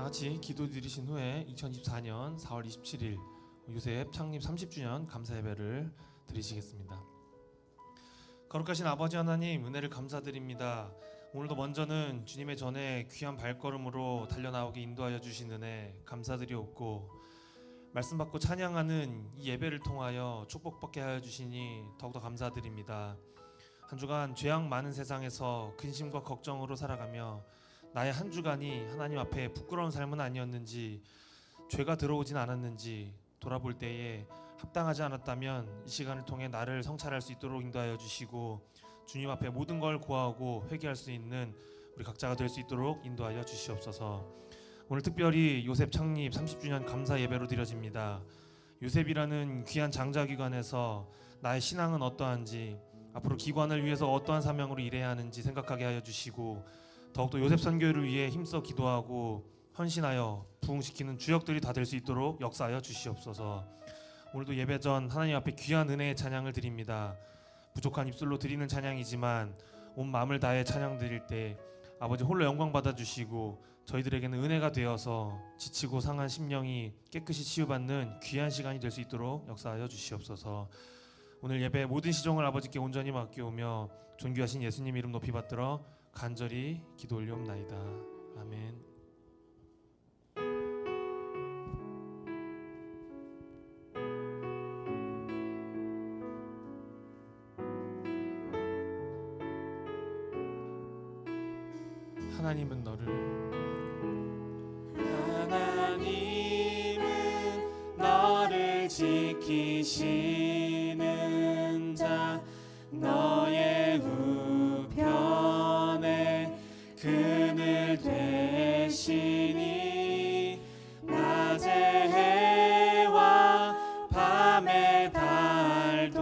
같이 기도 드리신 후에 2024년 4월 27일 요셉 창립 30주년 감사 예배를 드리시겠습니다. 거룩하신 아버지 하나님, 은혜를 감사드립니다. 오늘도 먼저는 주님의 전에 귀한 발걸음으로 달려나오게 인도하여 주신 은혜 감사드리옵고, 말씀 받고 찬양하는 이 예배를 통하여 축복받게 하여 주시니 더욱더 감사드립니다. 한 주간 죄악 많은 세상에서 근심과 걱정으로 살아가며 나의 한 주간이 하나님 앞에 부끄러운 삶은 아니었는지, 죄가 들어오진 않았는지 돌아볼 때에 합당하지 않았다면 이 시간을 통해 나를 성찰할 수 있도록 인도하여 주시고, 주님 앞에 모든 걸 고하고 회개할 수 있는 우리 각자가 될 수 있도록 인도하여 주시옵소서. 오늘 특별히 요셉 창립 30주년 감사 예배로 드려집니다. 요셉이라는 귀한 장자기관에서 나의 신앙은 어떠한지, 앞으로 기관을 위해서 어떠한 사명으로 일해야 하는지 생각하게 하여 주시고, 더욱더 요셉 선교를 위해 힘써 기도하고 헌신하여 부흥시키는 주역들이 다 될 수 있도록 역사하여 주시옵소서. 오늘도 예배 전 하나님 앞에 귀한 은혜의 찬양을 드립니다. 부족한 입술로 드리는 찬양이지만 온 마음을 다해 찬양 드릴 때 아버지 홀로 영광 받아주시고, 저희들에게는 은혜가 되어서 지치고 상한 심령이 깨끗이 치유받는 귀한 시간이 될 수 있도록 역사하여 주시옵소서. 오늘 예배 모든 시종을 아버지께 온전히 맡기오며 존귀하신 예수님 이름 높이 받들어 간절히 기도 올리옵나이다. 아멘. 하나님은 너를 지키시는 자, 너의 우편에 그늘 되시니, 낮의 해와 밤의 달도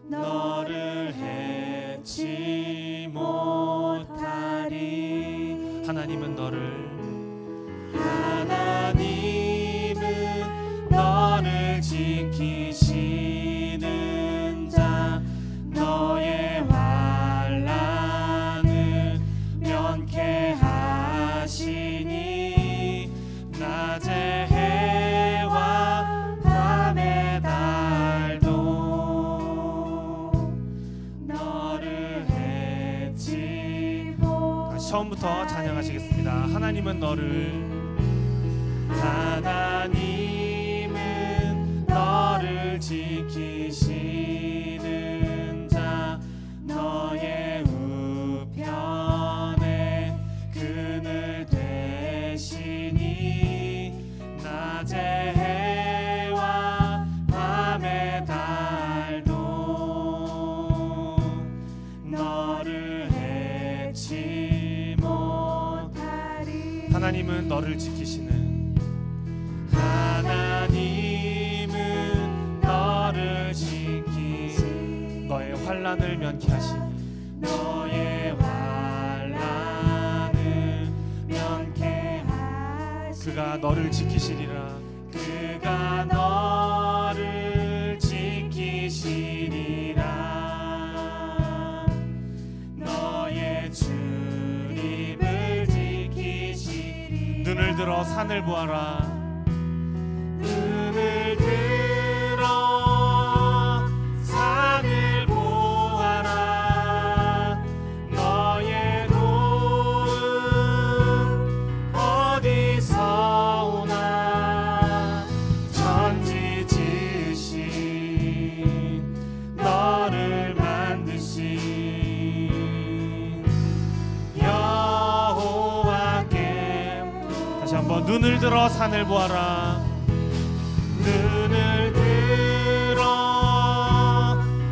너를 해치 못하리. 하나님은 너를 지키시는 자, 너의 환난을 면케 하시니, 낮의 해와 밤의 달도 너를 해치 못. 다시 처음부터 찬양하시겠습니다. 하나님은 너를 지키시는 자, 너의 우편에 그늘 되시니, 낮의 해와 밤의 달도 너를 해치 못하리. 하나님은 너를 지키시는 너의 환난을 면케 하시니, 너의 환난을 면케 하시니, 그가 너를 지키시리라. 그가 너를 지키시리라. 너의 출입을 지키시리라. 눈을 들어 산을 보아라. 눈을 들어 산을 보아라. 너의 도움 어디서 오나. 천지 지으신 너를 만드신 여호와께. 다시 한번 눈을 들어 산을 보아라. 눈을 들어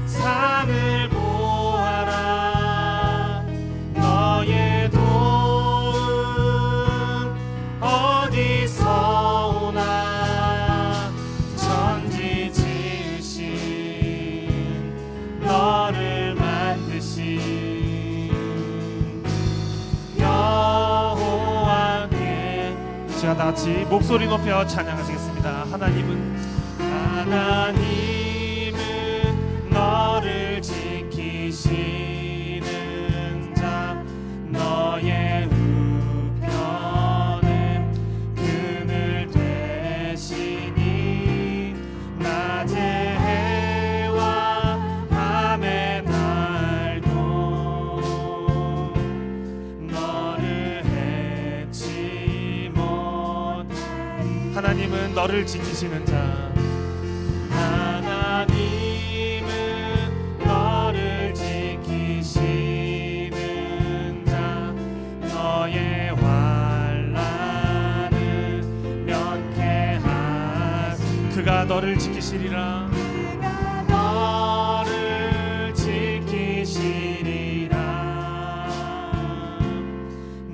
산을 보아라. 너의 도움 어디서 오나. 천지 지으신 너를 만드신 여호와께. 제가 다같이 목소리 높여 찬양하시겠습니다. 하나님은 너를 지키시는 자, 너의 너를 지키시는 자. 하나님은 너를 지키시는 자. 너의 환난을 면케하시. 그가 너를 지키시리라. 너를 지키시리라.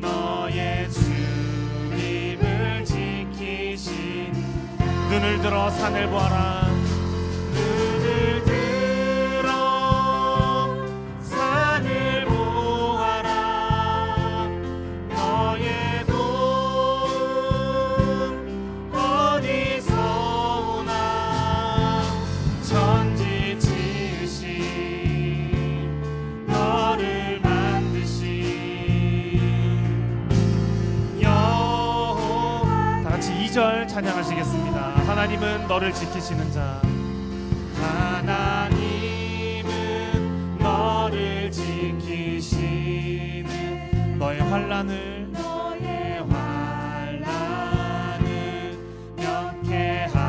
너의 출입을 지키신. 눈을 들어 산을 보아라. 눈을 들어 산을 보아라. 너의 도움 어디서 오나. 천지 지으신 너를 만드신 여호와. 다같이 2절 찬양하시겠습니다. 하나님은 너를 지키시는 자. 하나님은 너를 지키시는. 너의 환난을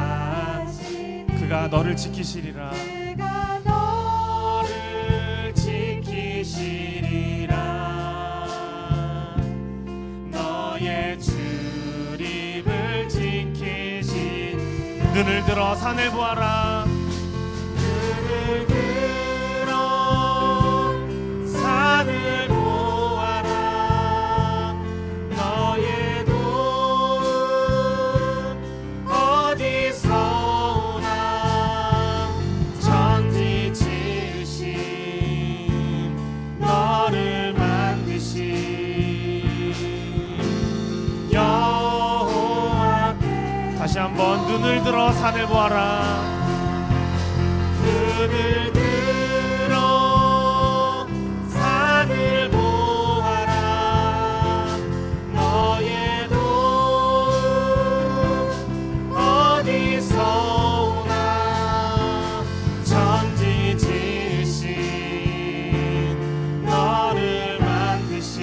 면케하신. 그가 너를 지키시리라. 그가 너를 지키시리라. 너의 출입을 지키신. 눈을 들어 산을 보아라. 눈을 들어 산을 보아라. 너의 도움 어디서 오나. 천지 지으신 너를 만드신 여호와. 다시 한번 눈을 들어 산을 보아라. 눈을 들어 산을 보아라. 너의 도움 어디서 오나. 천지 지으신 너를 만드신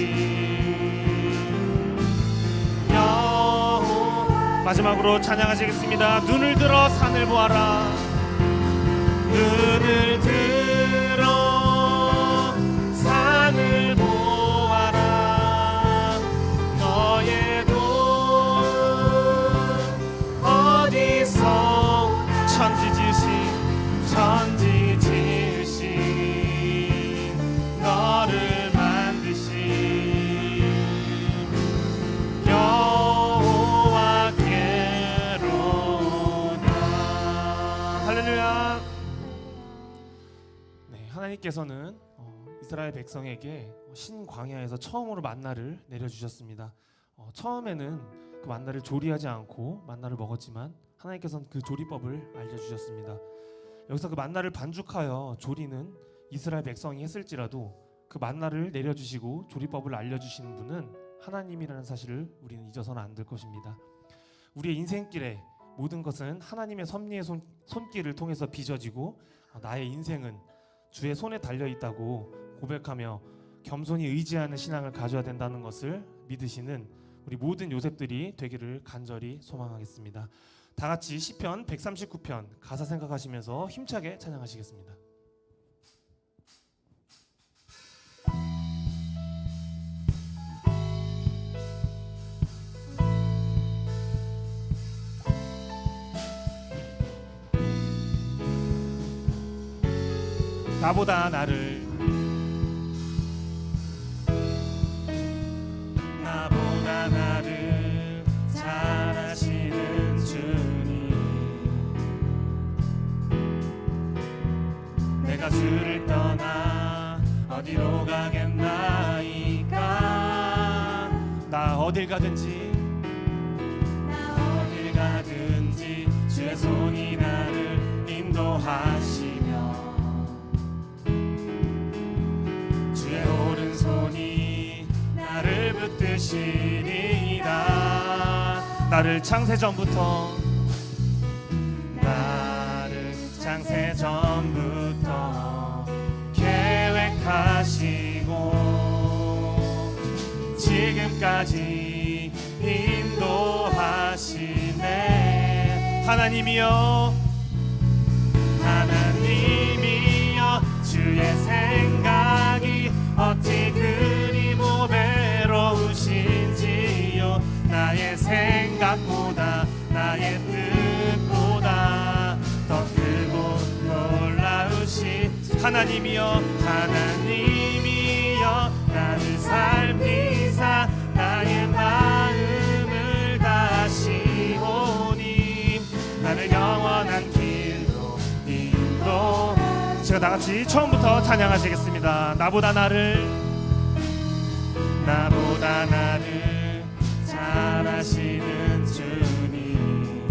여호와. 마지막으로 찬양하시겠습니다. 눈을 들어 산을 보아라. 눈을 들어 산을 보아라. 너의 도움 어디서. 천지 지으신 너를 만드신 여호와께로다. 할렐루야. 하나님께서는 이스라엘 백성에게 신광야에서 처음으로 만나를 내려주셨습니다. 처음에는 그 만나를 조리하지 않고 만나를 먹었지만 하나님께서는 그 조리법을 알려주셨습니다. 여기서 그 만나를 반죽하여 조리는 이스라엘 백성이 했을지라도 그 만나를 내려주시고 조리법을 알려주시는 분은 하나님이라는 사실을 우리는 잊어서는 안 될 것입니다. 우리의 인생길에 모든 것은 하나님의 섭리의 손길을 통해서 빚어지고 나의 인생은 주의 손에 달려있다고 고백하며 겸손히 의지하는 신앙을 가져야 된다는 것을 믿으시는 우리 모든 요셉들이 되기를 간절히 소망하겠습니다. 다같이 시편 139편 가사 생각하시면서 힘차게 찬양하시겠습니다. 나보다 나를 잘 아시는 주님. 내가 주를 떠나 어디로 가겠나이까. 나 어딜 가든지 주의 손이 나를 인도하시며 주의 오른손이 나를 붙드시리이다. 나를 창세전부터 계획하시고 지금까지 인도하시네. 하나님이여 하나님이여 주의 생각이 어찌 그리 보배로우신지요 나의 생각보다 나의 뜻보다 더 크고 놀라우신 하나님이여 하나님이여 나를 살피사 나의 마음을 다하시오니 나를 영원한 길로 인도 제가 다같이 처음부터 찬양하시겠습니다. 나보다 나를 잘 아시는 주님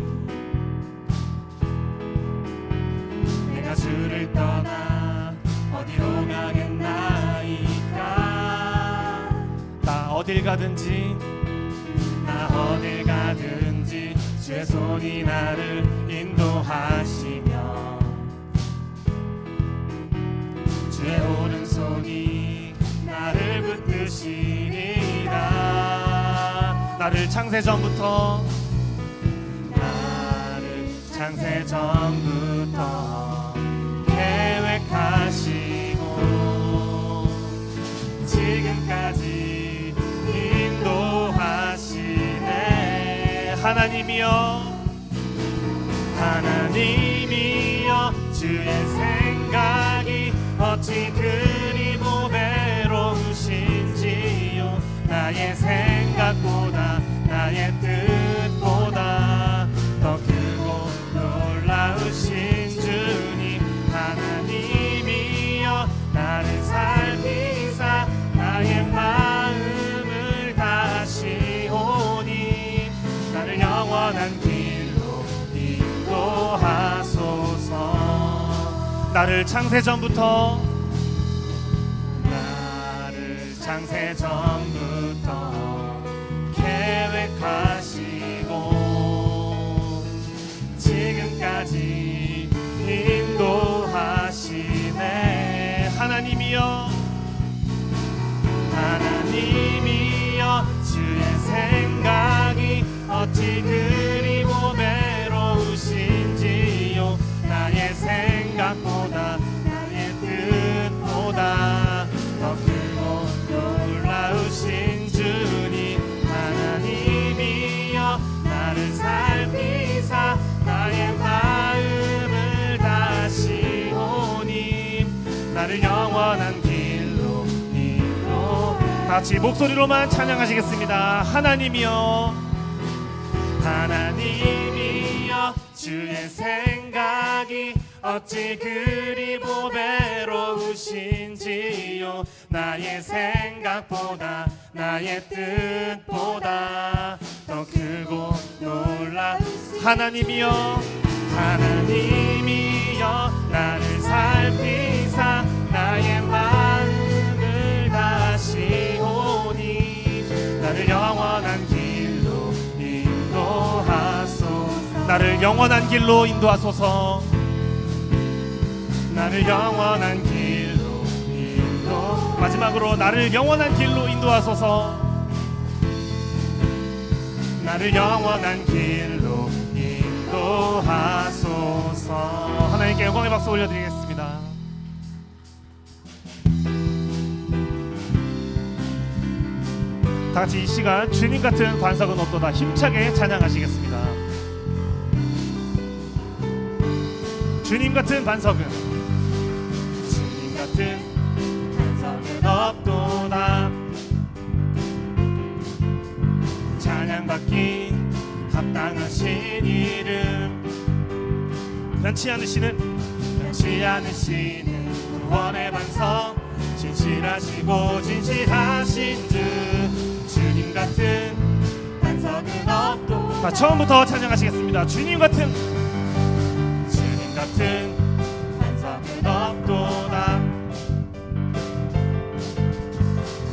내가 주를 떠나 어디로 가겠나이까 나 어딜 가든지 주의 손이 나를 인도하시며 주의 오른손이 나를 붙드시리라 나를 창세전부터 계획하시고 지금까지 인도하시네 하나님이여 주의 생각이 어찌 그리 보배로우신지요 나의 생각보다 나의 뜻보다 더 크고 놀라우신 주님 하나님이여 나를 살피사 나의 마음을 다하시오니 나를 영원한 길로 인도하소서 나를 창세전부터 계획하시고 지금까지 인도하시네 하나님이여 주의 생각이 어찌 그리 보배로우신지요 나의 생각보다 나의 뜻보다 더 크고 놀라우신 주님 하나님이여 나를 살피사 나의 마음을 다하시오니 나를 영원한 길로 인도 같이 목소리로만 찬양하시겠습니다. 하나님이여 주의 생각이 어찌 그리 보배로우신지요 나의 생각보다 나의 뜻보다 더 크고 놀라 하나님이여 나를 살피사 나의 마음을 다하시오니 나를 영원한 길로 인도하소서 나를 영원한 길로 인도하소서 나를 영원한 길로 마지막으로 나를 영원한 길로 인도하소서 나를 영원한 길로 인도하소서 하나님께 영광의 박수 올려드리겠습니다. 다같이 이 시간 주님 같은 반석은 없도다 힘차게 찬양하시겠습니다. 주님 같은 반석은 없도다 찬양받기 합당하신 이름 변치 않으시는 구원의 반석 진실하시고 진실하신 주 주님 같은 반석은 없도다 처음부터 찬양하시겠습니다. 주님 같은 반석은 없도다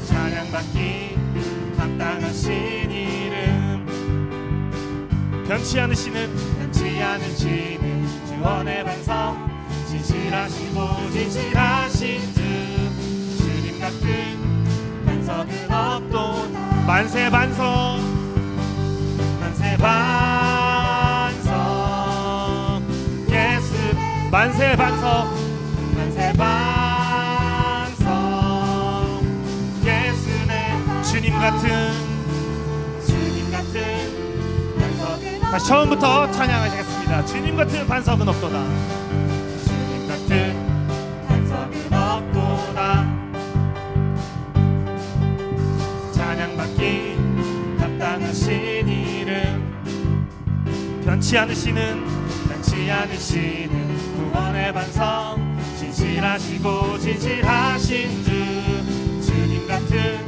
찬양받기 합당하신 이름 변치 않으시는 구원의 반석 진실하시고 진실하신 주 주님 같은 반석은 없도다 만세 반석 만세 반석 만세 반석 예수네 주님 같은 반석. 다시 처음부터 찬양하시겠습니다. 주님 같은 반석은 없도다. 주님 같은 반석은 없도다. 찬양받기 합당하신 이름 변치 않으시는 구원의 반석 진실하시고 진실하신 주 주님 같은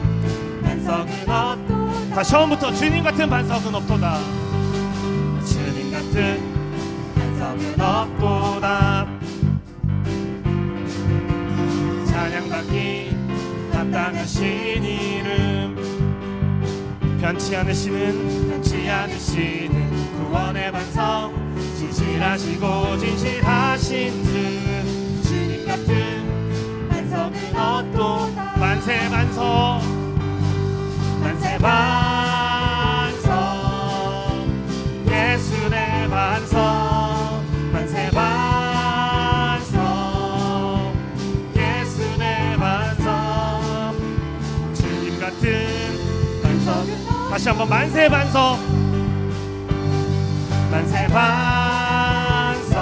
반석은 없도다. 다시 처음부터 주님 같은 반석은 없도다. 주님 같은 반석은 없도다. 찬양받기 합당하신 이름 변치 않으시는 구원의 반석 진실하시고 진실하신 주 주님 같은 반석은 없도다. 만세 반석 만세 반석 예수의 반석 만세 반석 예수의 반석 주님 같은 반석. 다시 한번 만세 반석 만세 반석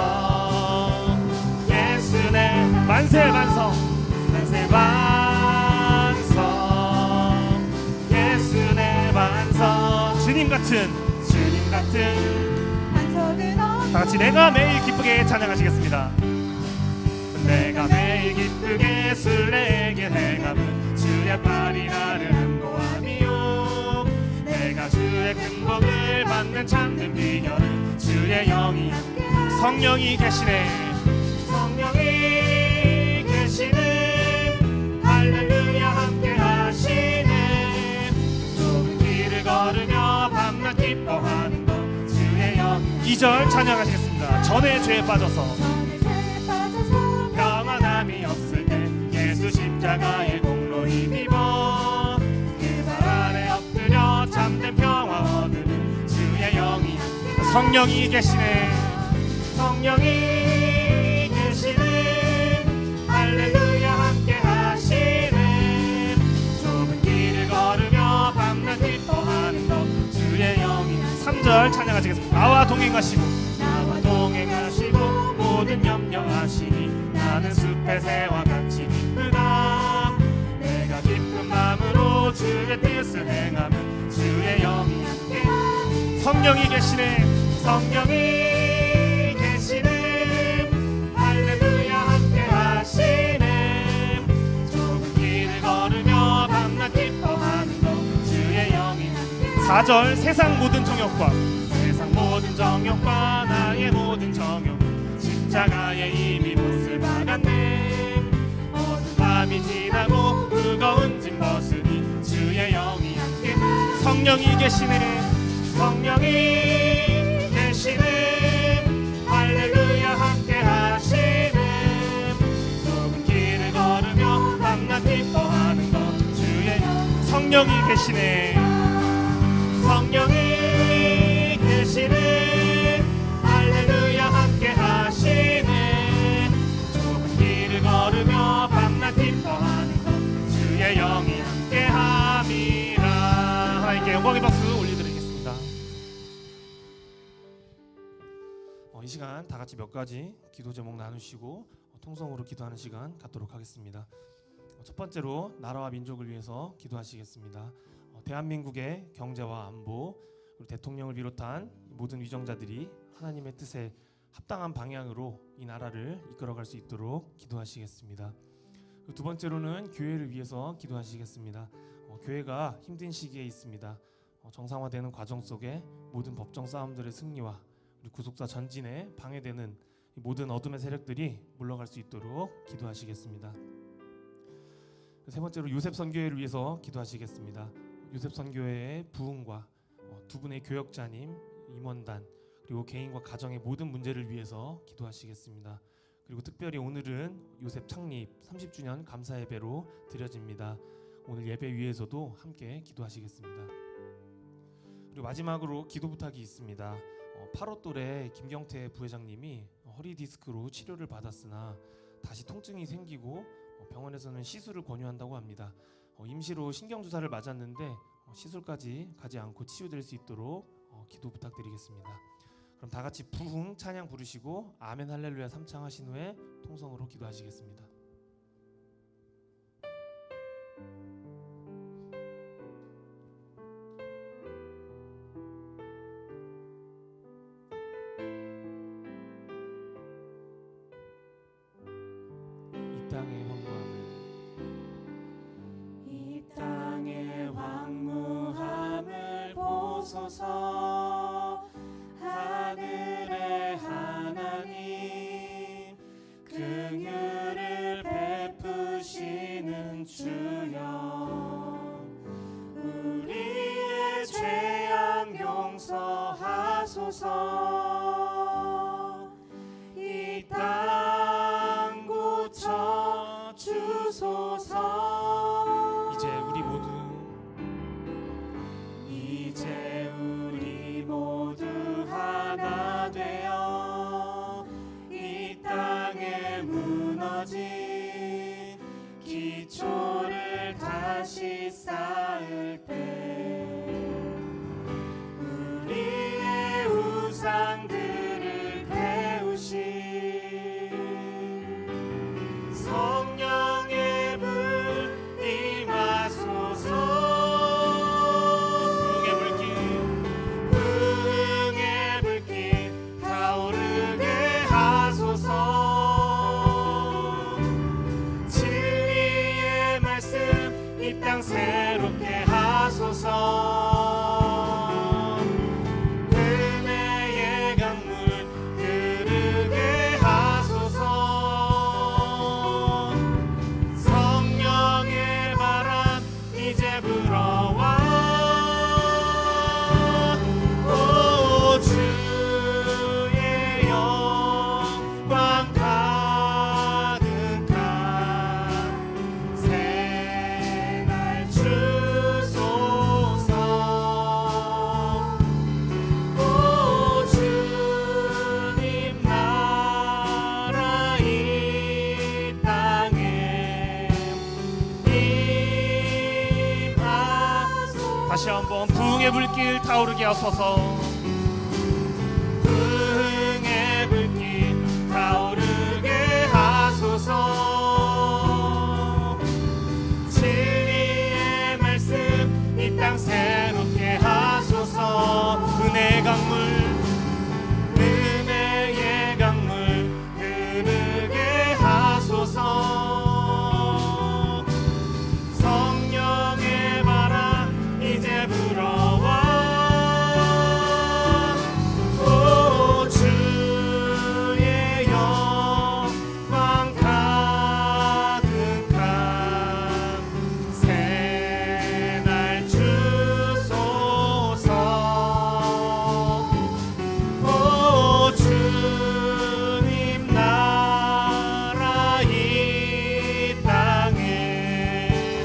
예수네 만세 반석 만세 반석 예수네 반석 주님 같은 반석은 다같이 내가 매일 기쁘게 찬양하시겠습니다. 내가 매일 기쁘게 술래에게 행함은 주의 팔이 나를 함보함이요 내가 주의 큰 복을 받는 참된 비결은 주의 영이 성령이 계시네. 성령이 계시는 할렐루야 함께 하시네. 좁은 길을 걸으며 밤낮 기뻐하는 것 주의 영. 2절 찬양하시겠습니다. 전에 죄에 빠져서 평안함이 없을 때 예수 십자가의 공로 힘입어 그 발 아래 엎드려 참된 평화 얻는 주의 영이 성령이 계시네. 성령이 계시네 할렐루야 함께 하시네. 좁은 길을 걸으며 밤낮 기뻐하는 것 주의 영이. 3절 찬양하시겠습니다. 나와 동행하시고 모든 염려하시니 나는 숲의 새와 같이 기쁘다. 내가 기쁜 마음으로 주의 뜻을 행하면 주의 영이 함께. 성령이 계시네. 성령이 계시네 할렐루야 함께 하시네. 좁은 길을 걸으며 밤낮 기뻐하는 것 주의 영이 함께. 4절 세상 모든 정욕과 나의 모든 정욕 십자가에 이미 못을 박았네. 어두운 밤이 지나고 무거운 짐 벗으니 주의 영이 함께. 성령이 계시네. 성령이 계시네 할렐루야 함께 하시네. 좁은 길을 걸으며 밤낮 기뻐하는 것 주의 성령이 계시네. 성령이 계시네 할렐루야 함께 하시네. 좁은 길을 걸으며 밤낮 기뻐하는 것 주의 영이 함께 함이라. 하나님께 영광의 박수 올려드리겠습니다. 이 시간 다 같이 몇 가지 기도 제목 나누시고 통성으로 기도하는 시간 갖도록 하겠습니다. 첫 번째로 나라와 민족을 위해서 기도하시겠습니다. 대한민국의 경제와 안보 그리고 대통령을 비롯한 모든 위정자들이 하나님의 뜻에 합당한 방향으로 이 나라를 이끌어갈 수 있도록 기도하시겠습니다. 두 번째로는 교회를 위해서 기도하시겠습니다. 교회가 힘든 시기에 있습니다. 정상화되는 과정 속에 모든 법정 싸움들의 승리와 우리 구속사 전진에 방해되는 모든 어둠의 세력들이 물러갈 수 있도록 기도하시겠습니다. 세 번째로 요셉 선교회를 위해서 기도하시겠습니다. 요셉 선교회의 부흥과 두 분의 교역자님, 임원단 그리고 개인과 가정의 모든 문제를 위해서 기도하시겠습니다. 그리고 특별히 오늘은 요셉 창립 30주년 감사 예배로 드려집니다. 오늘 예배 위에서도 함께 기도하시겠습니다. 그리고 마지막으로 기도 부탁이 있습니다. 8호 또래 김경태 부회장님이 허리 디스크로 치료를 받았으나 다시 통증이 생기고 병원에서는 시술을 권유한다고 합니다. 임시로 신경주사를 맞았는데 시술까지 가지 않고 치유될 수 있도록 기도 부탁드리겠습니다. 그럼 다 같이 부흥 찬양 부르시고 아멘 할렐루야 3창 하신 후에 통성으로 기도하시겠습니다. 이 땅의 황무함을 보소서. 하늘의 하나님 긍휼을 베푸시는 주여, 우리의 죄악 용서하소서. 이 땅 고쳐 주소서. 이제 우리 모두 하나 되어 이 땅에 무너진 기초를 다시 쌓을 때 우리의 우상들을 태우신 성령의 불 임하소서. 부흥의 불길 타오르게 하소서. 진리의 말씀 이 땅 새롭게 하소서. 은혜의 강물 흐르게 하소서. 성령의 바람 이제 불어와. 오 주의 영광 가득한 새날 주소서. 오 주님 나라 이 땅에 임하소서. 다시 한번 부흥의 불길 타오르게 하소서. 부흥의 불길 타오르게 하소서. 진리의 말씀 이 땅 새롭게 하소서. 은혜의 강물 흐르게 하소서. 성령의 바람 이제 불어와. 오 주의 영광 가득한 새날 주소서. 오 주님 나라 이 땅에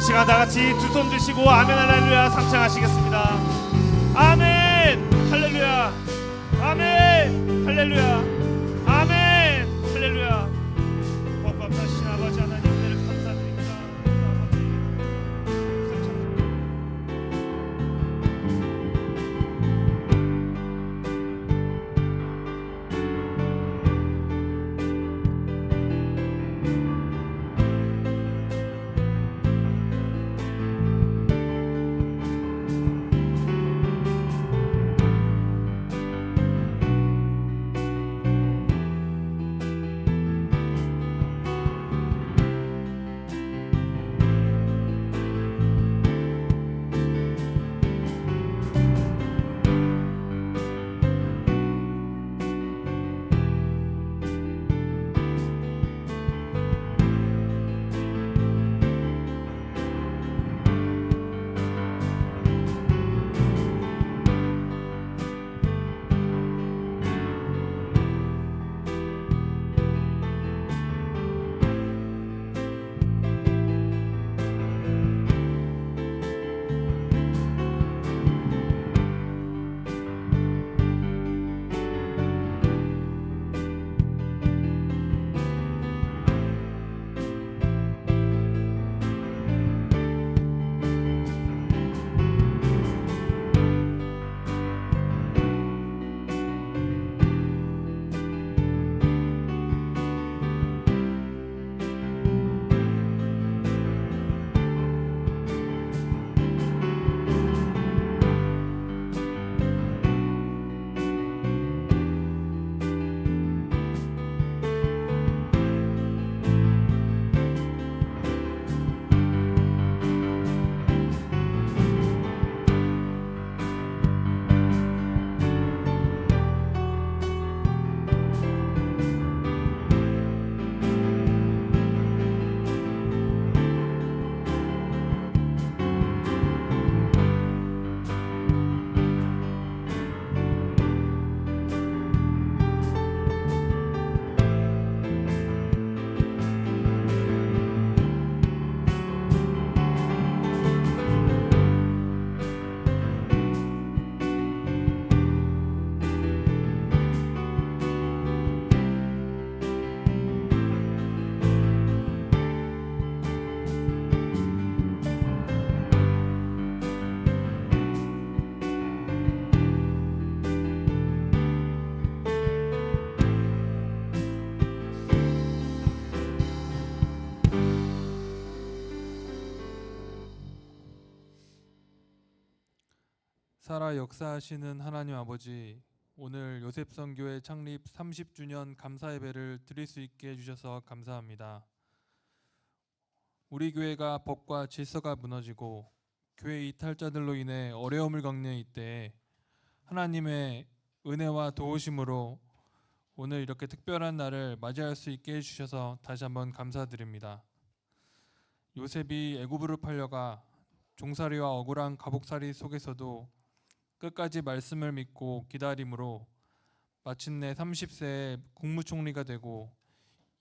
시간 다 같이 두 손 드시고 아멘 할렐루야 3창 하시겠습니다. 아멘 할렐루야 아멘 할렐루야 아멘 할렐루야. 복받으신 아버지 하나님 은혜를 감사드립니다. 아버지 3창 살아 역사하시는 하나님 아버지, 오늘 요셉 선교회 창립 30주년 감사 예배를 드릴 수 있게 해주셔서 감사합니다. 우리 교회가 법과 질서가 무너지고 교회 이탈자들로 인해 어려움을 겪는 이때에 하나님의 은혜와 도우심으로 오늘 이렇게 특별한 날을 맞이할 수 있게 해주셔서 다시 한번 감사드립니다. 요셉이 애굽으로 팔려가 종살이와 억울한 가복살이 속에서도 끝까지 말씀을 믿고 기다림으로 마침내 30세에 국무총리가 되고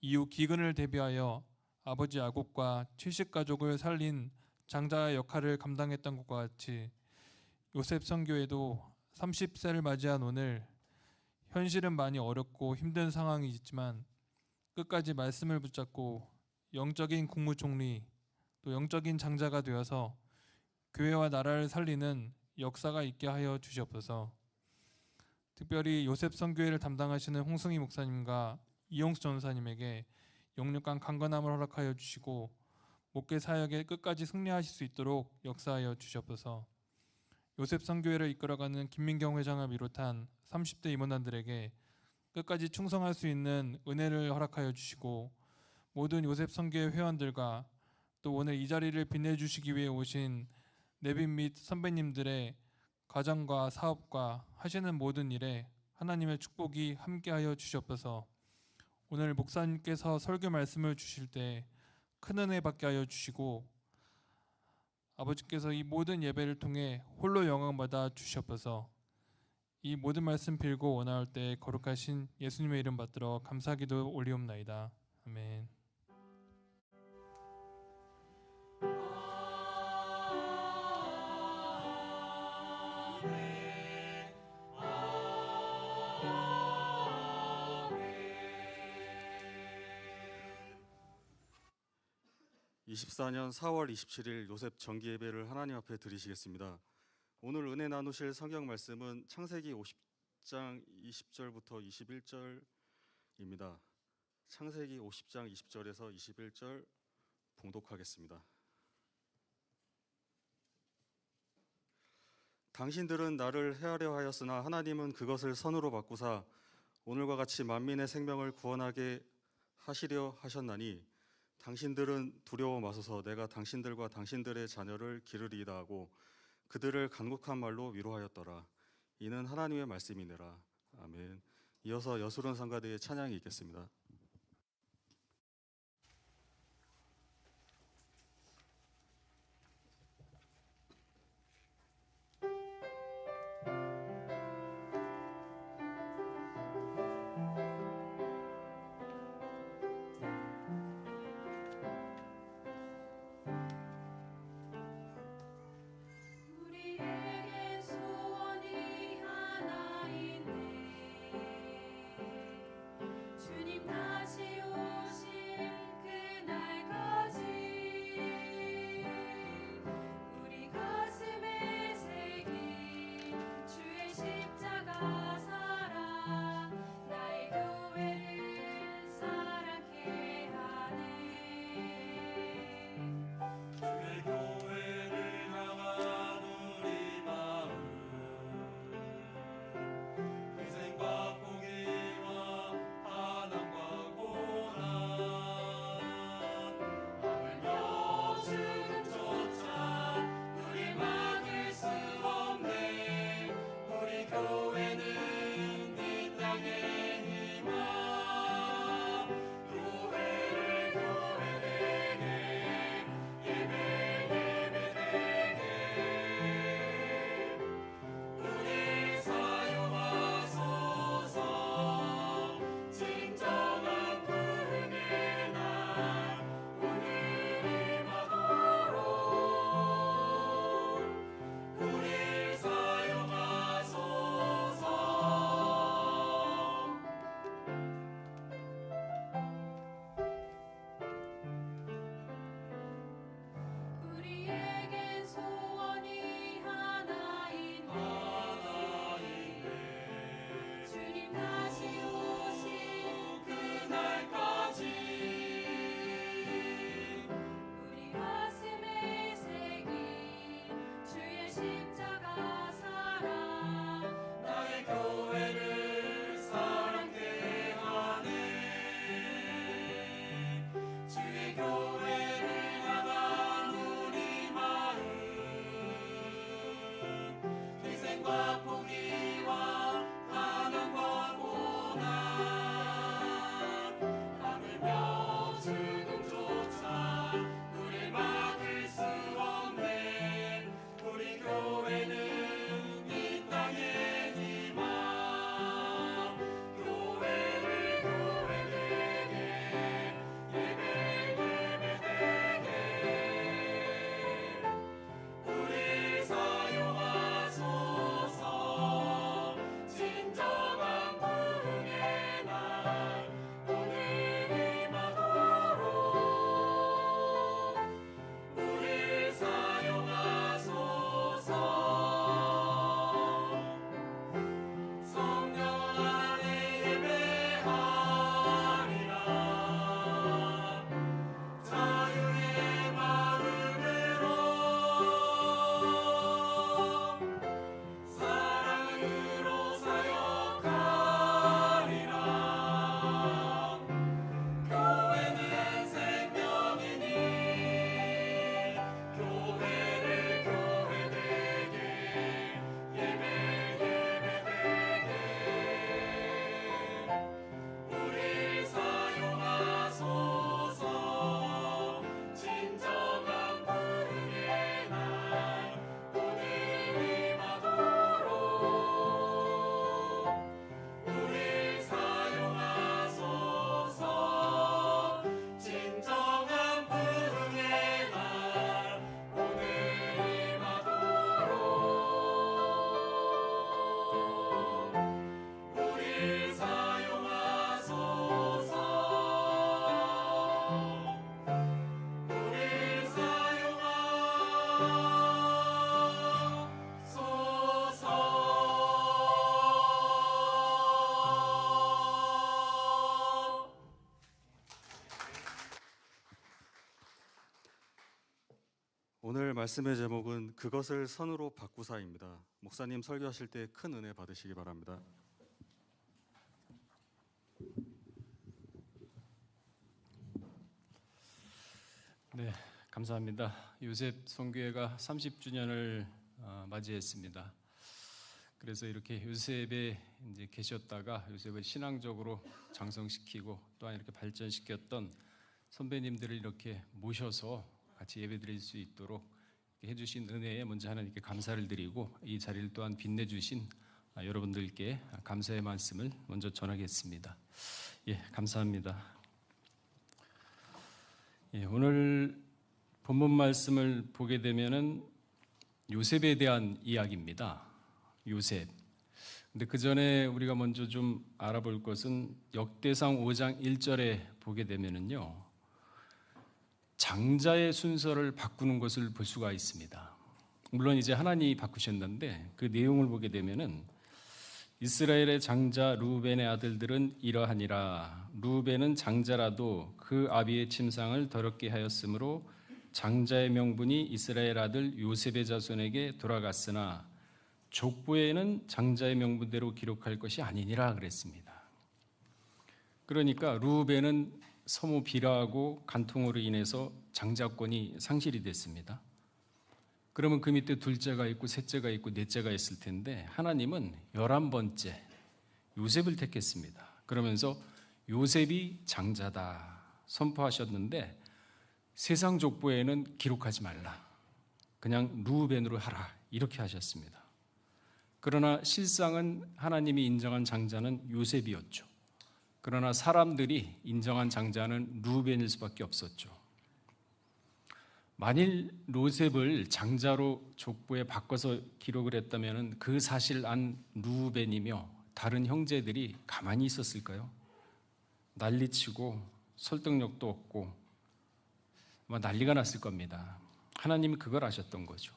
이후 기근을 대비하여 아버지 야곱과 70가족을 살린 장자의 역할을 감당했던 것과 같이 요셉 선교회도 30세를 맞이한 오늘 현실은 많이 어렵고 힘든 상황이 있지만 끝까지 말씀을 붙잡고 영적인 국무총리 또 영적인 장자가 되어서 교회와 나라를 살리는 역사가 있게 하여 주시옵소서. 특별히 요셉 선교회를 담당하시는 홍승희 목사님과 이용수 전사님에게 영육간 강건함을 허락하여 주시고 목회 사역에 끝까지 승리하실 수 있도록 역사하여 주시옵소서. 요셉 선교회를 이끌어가는 김민경 회장을 비롯한 30대 임원단들에게 끝까지 충성할 수 있는 은혜를 허락하여 주시고 모든 요셉 선교회 회원들과 또 오늘 이 자리를 빛내주시기 위해 오신 내빈 및 선배님들의 가정과 사업과 하시는 모든 일에 하나님의 축복이 함께하여 주시옵소서. 오늘 목사님께서 설교 말씀을 주실 때 큰 은혜 받게 하여 주시고 아버지께서 이 모든 예배를 통해 홀로 영광 받아 주시옵소서. 이 모든 말씀 빌고 원하올 때 거룩하신 예수님의 이름 받들어 감사기도 올리옵나이다. 아멘. (24년 4월 27일) 요셉 정기 예배를 하나님 앞에 드리시겠습니다. 오늘 은혜 나누실 성경 말씀은 창세기 50장 20절부터 21절입니다. 창세기 50장 20절에서 21절 봉독하겠습니다. 당신들은 나를 해하려 하였으나 하나님은 그것을 선으로 바꾸사 오늘과 같이 만민의 생명을 구원하게 하시려 하셨나니 당신들은 두려워 마소서. 내가 당신들과 당신들의 자녀를 기르리이다 하고 그들을 간곡한 말로 위로하였더라. 이는 하나님의 말씀이니라. 아멘. 이어서 여수론 성가대의 찬양이 있겠습니다. 우리에게 소원이 하나 있네. 주님 나 오늘 말씀의 제목은 그것을 선으로 바꾸사입니다. 목사님 설교하실 때 큰 은혜 받으시기 바랍니다. 네, 감사합니다. 요셉 선교회가 30주년을 맞이했습니다. 그래서 이렇게 요셉에 이제 계셨다가 요셉을 신앙적으로 장성시키고 또한 이렇게 발전시켰던 선배님들을 이렇게 모셔서 같이 예배드릴 수 있도록 해주신 은혜에 먼저 하나님께 감사를 드리고 이 자리를 또한 빛내주신 여러분들께 감사의 말씀을 먼저 전하겠습니다. 예, 감사합니다. 예, 오늘 본문 말씀을 보게 되면은 요셉에 대한 이야기입니다. 요셉. 근데 그 전에 우리가 먼저 좀 알아볼 것은 역대상 5장 1절에 보게 되면은요. 장자의 순서를 바꾸는 것을 볼 수가 있습니다. 물론 이제 하나님이 바꾸셨는데 그 내용을 보게 되면은 이스라엘의 장자 루벤의 아들들은 이러하니라. 루벤은 장자라도 그 아비의 침상을 더럽게 하였으므로 장자의 명분이 이스라엘 아들 요셉의 자손에게 돌아갔으나 족보에는 장자의 명분대로 기록할 것이 아니니라 그랬습니다. 그러니까 루벤은 서무 비라하고 간통으로 인해서 장자권이 상실이 됐습니다. 그러면 그 밑에 둘째가 있고 셋째가 있고 넷째가 있을 텐데 하나님은 11번째 요셉을 택했습니다. 그러면서 요셉이 장자다 선포하셨는데 세상 족보에는 기록하지 말라. 그냥 루벤으로 하라. 이렇게 하셨습니다. 그러나 실상은 하나님이 인정한 장자는 요셉이었죠. 그러나 사람들이 인정한 장자는 루벤일 수밖에 없었죠. 만일 요셉을 장자로 족보에 바꿔서 기록을 했다면 그 사실 안 루벤이며 다른 형제들이 가만히 있었을까요? 난리치고 설득력도 없고 아마 난리가 났을 겁니다. 하나님이 그걸 아셨던 거죠.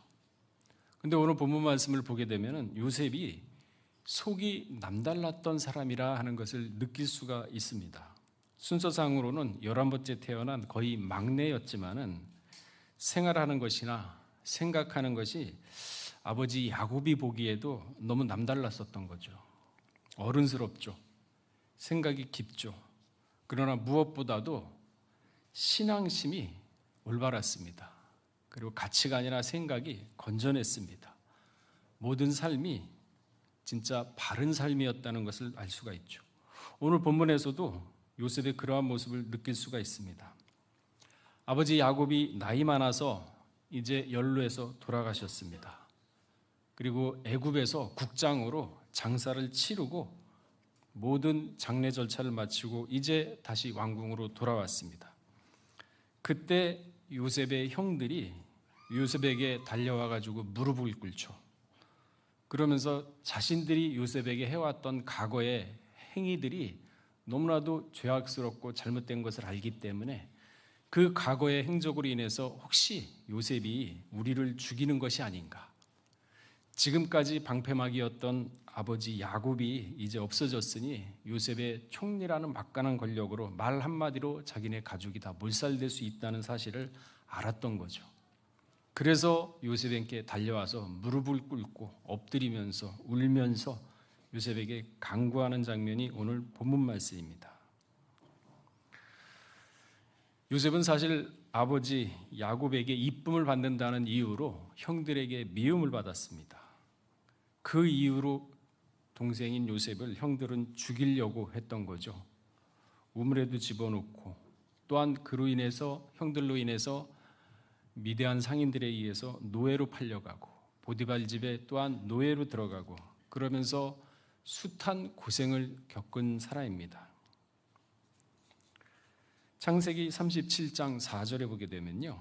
근데 오늘 본문 말씀을 보게 되면 요셉이 속이 남달랐던 사람이라 하는 것을 느낄 수가 있습니다. 순서상으로는 11번째 태어난 거의 막내였지만은 생활하는 것이나 생각하는 것이 아버지 야곱이 보기에도 너무 남달랐었던 거죠. 어른스럽죠. 생각이 깊죠. 그러나 무엇보다도 신앙심이 올바랐습니다. 그리고 가치관이나 생각이 건전했습니다. 모든 삶이 진짜 바른 삶이었다는 것을 알 수가 있죠. 오늘 본문에서도 요셉의 그러한 모습을 느낄 수가 있습니다. 아버지 야곱이 나이 많아서 이제 연로해서 돌아가셨습니다. 그리고 애굽에서 국장으로 장사를 치르고 모든 장례 절차를 마치고 이제 다시 왕궁으로 돌아왔습니다. 그때 요셉의 형들이 요셉에게 달려와 가지고 무릎을 꿇죠. 그러면서 자신들이 요셉에게 해왔던 과거의 행위들이 너무나도 죄악스럽고 잘못된 것을 알기 때문에 그 과거의 행적으로 인해서 혹시 요셉이 우리를 죽이는 것이 아닌가. 지금까지 방패막이었던 아버지 야곱이 이제 없어졌으니 요셉의 총리라는 막강한 권력으로 말 한마디로 자기네 가족이 다 몰살될 수 있다는 사실을 알았던 거죠. 그래서 요셉에게 달려와서 무릎을 꿇고 엎드리면서 울면서 요셉에게 간구하는 장면이 오늘 본문 말씀입니다. 요셉은 사실 아버지 야곱에게 이쁨을 받는다는 이유로 형들에게 미움을 받았습니다. 그 이유로 동생인 요셉을 형들은 죽이려고 했던 거죠. 우물에도 집어넣고 또한 그로 인해서 형들로 인해서 미대한 상인들에 의해서 노예로 팔려가고 보디발 집에 또한 노예로 들어가고 그러면서 숱한 고생을 겪은 사람입니다. 창세기 37장 4절에 보게 되면요.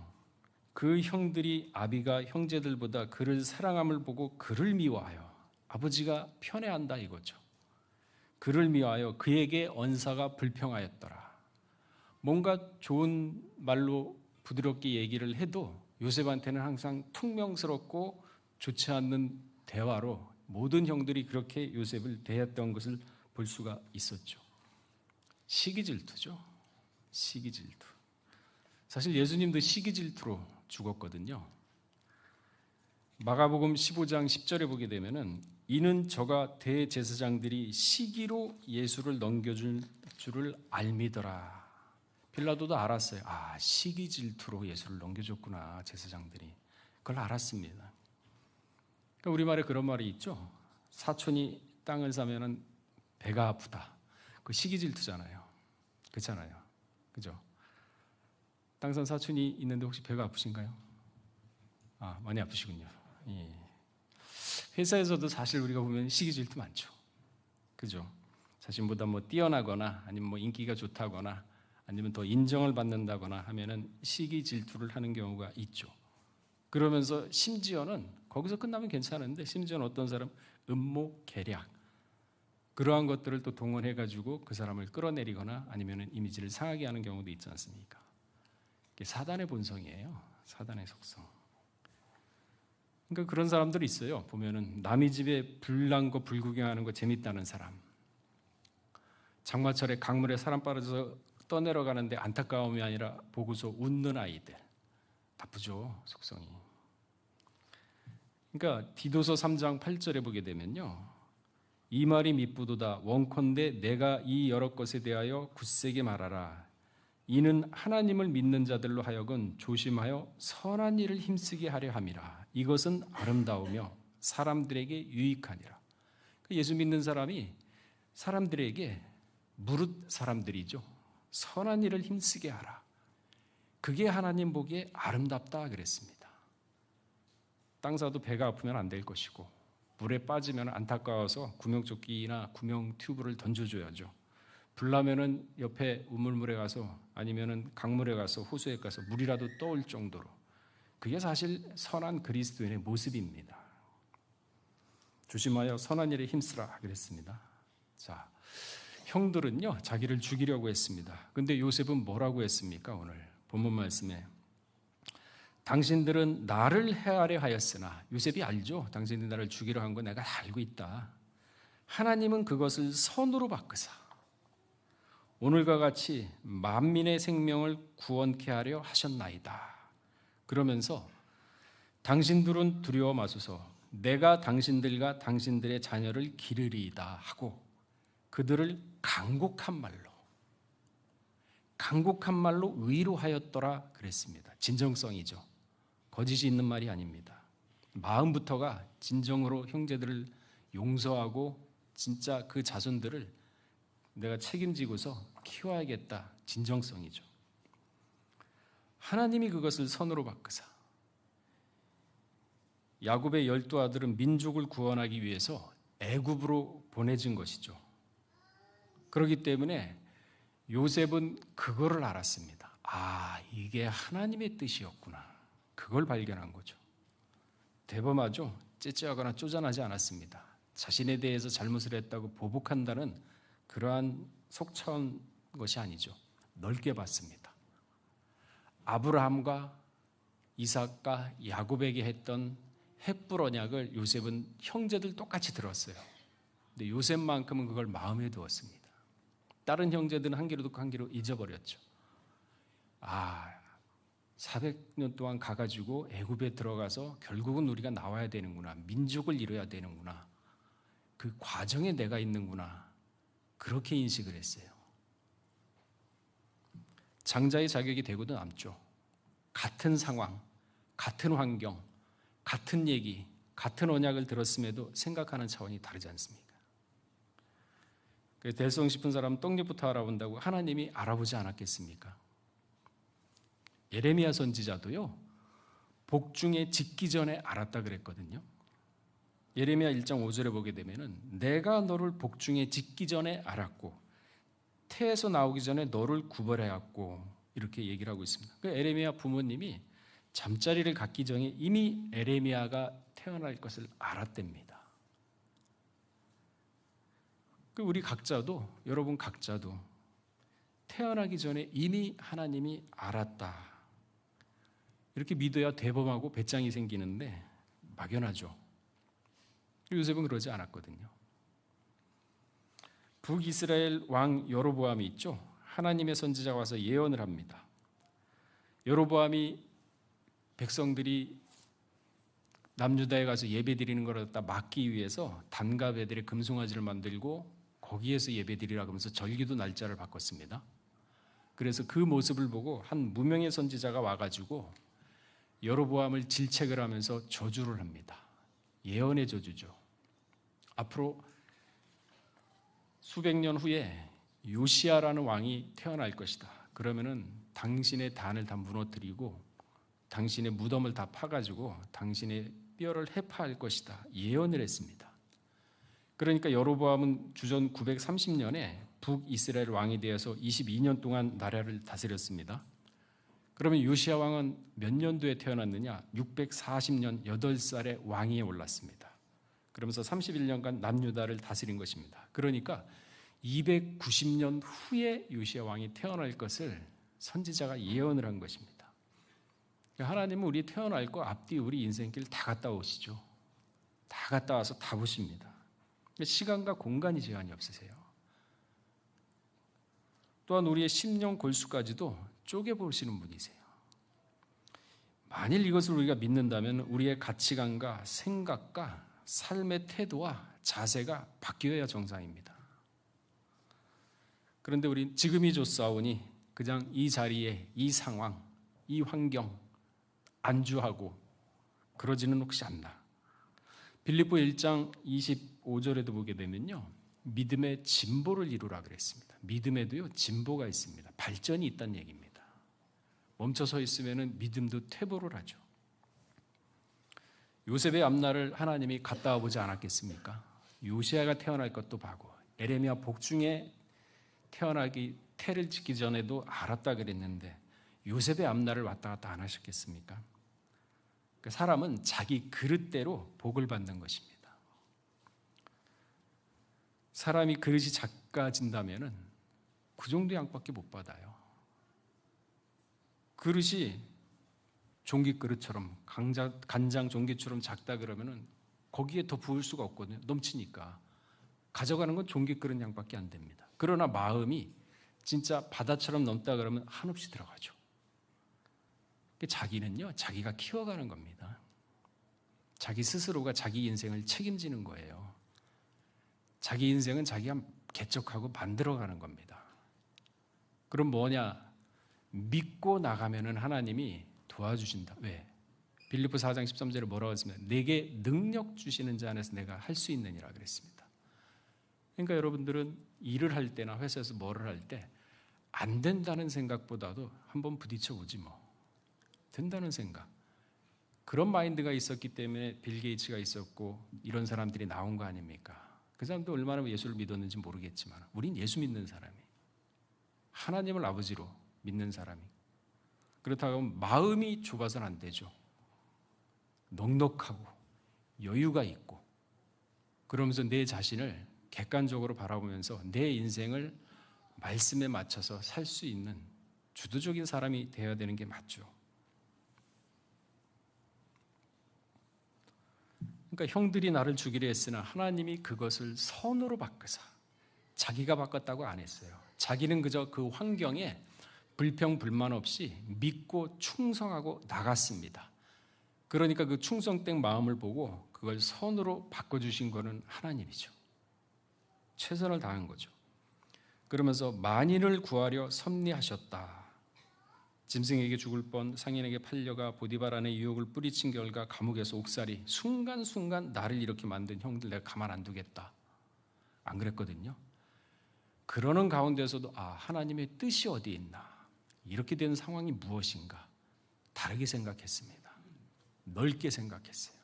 그 형들이 아비가 형제들보다 그를 사랑함을 보고 그를 미워하여 아버지가 편애한다 이거죠. 그를 미워하여 그에게 언사가 불평하였더라. 뭔가 좋은 말로 부드럽게 얘기를 해도 요셉한테는 항상 퉁명스럽고 좋지 않는 대화로 모든 형들이 그렇게 요셉을 대했던 것을 볼 수가 있었죠. 시기질투죠. 시기질투. 사실 예수님도 시기질투로 죽었거든요. 마가복음 15장 10절에 보게 되면은 이는 저가 대제사장들이 시기로 예수를 넘겨줄 줄을 알미더라. 빌라도도 알았어요. 아, 시기 질투로 예수를 넘겨줬구나, 제사장들이. 그걸 알았습니다. 그러니까 우리말에 그런 말이 있죠. 사촌이 땅을 사면은 배가 아프다. 그 시기 질투잖아요. 그렇잖아요. 그죠? 땅산 사촌이 있는데 혹시 배가 아프신가요? 아, 많이 아프시군요. 예. 회사에서도 사실 우리가 보면 시기 질투 많죠. 그죠? 자신보다 뭐 뛰어나거나 아니면 뭐 인기가 좋다거나 아니면 더 인정을 받는다거나 하면은 시기 질투를 하는 경우가 있죠. 그러면서 심지어는 거기서 끝나면 괜찮은데 심지어는 어떤 사람 음모 계략 그러한 것들을 또 동원해 가지고 그 사람을 끌어내리거나 아니면은 이미지를 상하게 하는 경우도 있지 않습니까? 이게 사단의 본성이에요. 사단의 속성. 그러니까 그런 사람들이 있어요. 보면은 남의 집에 불난 거 불구경하는 거 재밌다는 사람. 장마철에 강물에 사람 빠져서 떠내려가는데 안타까움이 아니라 보고서 웃는 아이들. 나쁘죠, 속성이. 그러니까 디도서 3장 8절에 보게 되면요. 이 말이 미쁘도다. 원컨대 내가 이 여러 것에 대하여 굳세게 말하라. 이는 하나님을 믿는 자들로 하여금 조심하여 선한 일을 힘쓰게 하려 함이라. 이것은 아름다우며 사람들에게 유익하니라. 예수 믿는 사람이 사람들에게 무릇 사람들이죠. 선한 일을 힘쓰게 하라. 그게 하나님 보기에 아름답다 그랬습니다. 땅 사도 배가 아프면 안 될 것이고 물에 빠지면 안타까워서 구명조끼나 구명 튜브를 던져줘야죠. 불나면은 옆에 우물물에 가서 아니면은 강물에 가서 호수에 가서 물이라도 떠올 정도로 그게 사실 선한 그리스도인의 모습입니다. 조심하여 선한 일에 힘쓰라 그랬습니다. 자, 형들은요 자기를 죽이려고 했습니다. 근데 요셉은 뭐라고 했습니까? 오늘 본문 말씀에 당신들은 나를 해하려 하였으나 요셉이 알죠. 당신들이 나를 죽이려 한 거 내가 알고 있다. 하나님은 그것을 선으로 바꾸사 오늘과 같이 만민의 생명을 구원케 하려 하셨나이다. 그러면서 당신들은 두려워 마소서 내가 당신들과 당신들의 자녀를 기르리이다 하고 그들을 간곡한 말로 위로하였더라 그랬습니다. 진정성이죠. 거짓이 있는 말이 아닙니다. 마음부터가 진정으로 형제들을 용서하고 진짜 그 자손들을 내가 책임지고서 키워야겠다. 진정성이죠. 하나님이 그것을 선으로 바꾸사 야곱의 12아들은 민족을 구원하기 위해서 애굽으로 보내진 것이죠. 그렇기 때문에 요셉은 그거를 알았습니다. 아, 이게 하나님의 뜻이었구나. 그걸 발견한 거죠. 대범하죠. 째째하거나 쪼잔하지 않았습니다. 자신에 대해서 잘못을 했다고 보복한다는 그러한 속차원 것이 아니죠. 넓게 봤습니다. 아브라함과 이삭과 야곱에게 했던 헷불 언약을 요셉은 형제들 똑같이 들었어요. 근데 요셉만큼은 그걸 마음에 두었습니다. 다른 형제들은 한 개로 듣고 한 개로 잊어버렸죠. 아, 400년 동안 가가지고 애굽에 들어가서 결국은 우리가 나와야 되는구나. 민족을 이뤄야 되는구나. 그 과정에 내가 있는구나. 그렇게 인식을 했어요. 장자의 자격이 되고도 남죠. 같은 상황, 같은 환경, 같은 얘기, 같은 언약을 들었음에도 생각하는 차원이 다르지 않습니까? 대성 싶은 사람은 떡잎부터 알아본다고 하나님이 알아보지 않았겠습니까? 예레미야 선지자도요. 복중에 짓기 전에 알았다 그랬거든요. 예레미야 1장 5절에 보게 되면은 내가 너를 복중에 짓기 전에 알았고 태에서 나오기 전에 너를 구별하였고 이렇게 얘기를 하고 있습니다. 그 에레미야 부모님이 잠자리를 갖기 전에 이미 에레미야가 태어날 것을 알았답니다. 그 우리 각자도 여러분 각자도 태어나기 전에 이미 하나님이 알았다. 이렇게 믿어야 대범하고 배짱이 생기는데 막연하죠. 요셉은 그러지 않았거든요. 북이스라엘 왕 여로보암이 있죠. 하나님의 선지자가 와서 예언을 합니다. 여로보암이 백성들이 남유다에 가서 예배 드리는 걸 갖다 막기 위해서 단과 베델에 금송아지를 만들고 거기에서 예배 드리라 그러면서 절기도 날짜를 바꿨습니다. 그래서 그 모습을 보고 한 무명의 선지자가 와가지고 여로보암을 질책을 하면서 저주를 합니다. 예언의 저주죠. 앞으로 수백 년 후에 요시야라는 왕이 태어날 것이다. 그러면은 당신의 단을 다 무너뜨리고 당신의 무덤을 다 파가지고 당신의 뼈를 해파할 것이다. 예언을 했습니다. 그러니까 여로보암은 주전 930년에 북이스라엘 왕이 되어서 22년 동안 나라를 다스렸습니다. 그러면 요시야 왕은 몇 년도에 태어났느냐? 640년 8살에 왕위에 올랐습니다. 그러면서 31년간 남유다를 다스린 것입니다. 그러니까 290년 후에 요시야 왕이 태어날 것을 선지자가 예언을 한 것입니다. 하나님은 우리 태어날 거 앞뒤 우리 인생길 다 갔다 오시죠. 다 갔다 와서 다 보십니다. 시간과 공간이 제한이 없으세요. 또한 우리의 심령 골수까지도 쪼개보시는 분이세요. 만일 이것을 우리가 믿는다면 우리의 가치관과 생각과 삶의 태도와 자세가 바뀌어야 정상입니다. 그런데 우리 지금이 좋사오니 그냥 이 자리에 이 상황, 이 환경 안주하고 그러지는 혹시 않나. 빌립보 1장 25절에도 보게 되면요, 믿음의 진보를 이루라 그랬습니다. 믿음에도요 진보가 있습니다. 발전이 있다는 얘기입니다. 멈춰 서 있으면 믿음도 퇴보를 하죠. 요셉의 앞날을 하나님이 갔다 와보지 않았겠습니까? 요시야가 태어날 것도 봐고 에레미야 복중에 태어나기 태를 짓기 전에도 알았다 그랬는데 요셉의 앞날을 왔다 갔다 안 하셨겠습니까? 사람은 자기 그릇대로 복을 받는 것입니다. 사람이 그릇이 작아진다면 그 정도 양밖에 못 받아요. 그릇이 종기 그릇처럼 간장 종기처럼 작다 그러면 거기에 더 부을 수가 없거든요. 넘치니까. 가져가는 건 종기 그릇 양밖에 안 됩니다. 그러나 마음이 진짜 바다처럼 넘다 그러면 한없이 들어가죠. 자기는요, 자기가 키워가는 겁니다. 자기 스스로가 자기 인생을 책임지는 거예요. 자기 인생은 자기가 개척하고 만들어가는 겁니다. 그럼 뭐냐? 믿고 나가면은 하나님이 도와주신다. 왜? 빌립보 4장 13절에 뭐라고 했습니까? 내게 능력 주시는 자 안에서 내가 할 수 있느니라 그랬습니다. 그러니까 여러분들은 일을 할 때나 회사에서 뭐를 할 때 안 된다는 생각보다도 한번 부딪혀 보지 뭐. 된다는 생각. 그런 마인드가 있었기 때문에 빌 게이츠가 있었고 이런 사람들이 나온 거 아닙니까? 그 사람도 얼마나 예수를 믿었는지 모르겠지만 우린 예수 믿는 사람이, 하나님을 아버지로 믿는 사람이. 그렇다고 하면 마음이 좁아서는 안 되죠. 넉넉하고 여유가 있고 그러면서 내 자신을 객관적으로 바라보면서 내 인생을 말씀에 맞춰서 살 수 있는 주도적인 사람이 되어야 되는 게 맞죠. 그러니까 형들이 나를 죽이려 했으나 하나님이 그것을 선으로 바꾸사. 자기가 바꿨다고 안 했어요. 자기는 그저 그 환경에 불평 불만 없이 믿고 충성하고 나갔습니다. 그러니까 그 충성된 마음을 보고 그걸 선으로 바꿔주신 거는 하나님이죠. 최선을 다한 거죠. 그러면서 만인을 구하려 섭리하셨다. 짐승에게 죽을 뻔 상인에게 팔려가 보디발 안에 유혹을 뿌리친 결과 감옥에서 옥살이. 순간순간 나를 이렇게 만든 형들 내가 가만 안 두겠다. 안 그랬거든요. 그러는 가운데서도 하나님의 뜻이 어디 있나, 이렇게 된 상황이 무엇인가 다르게 생각했습니다. 넓게 생각했어요.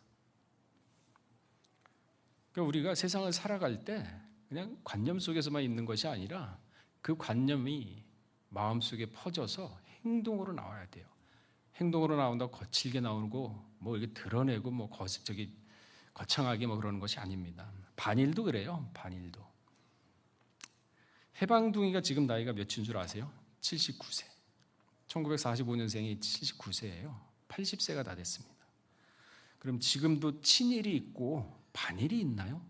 그러니까 우리가 세상을 살아갈 때 그냥 관념 속에서만 있는 것이 아니라 그 관념이 마음속에 퍼져서 행동으로 나와야 돼요. 행동으로 나온다고 거칠게 나오고 뭐 이게 드러내고 뭐 거창하게 뭐 그러는 것이 아닙니다. 반일도 그래요. 반일도. 해방둥이가 지금 나이가 몇인 줄 아세요? 79세. 1945년생이 79세예요. 80세가 다 됐습니다. 그럼 지금도 친일이 있고 반일이 있나요?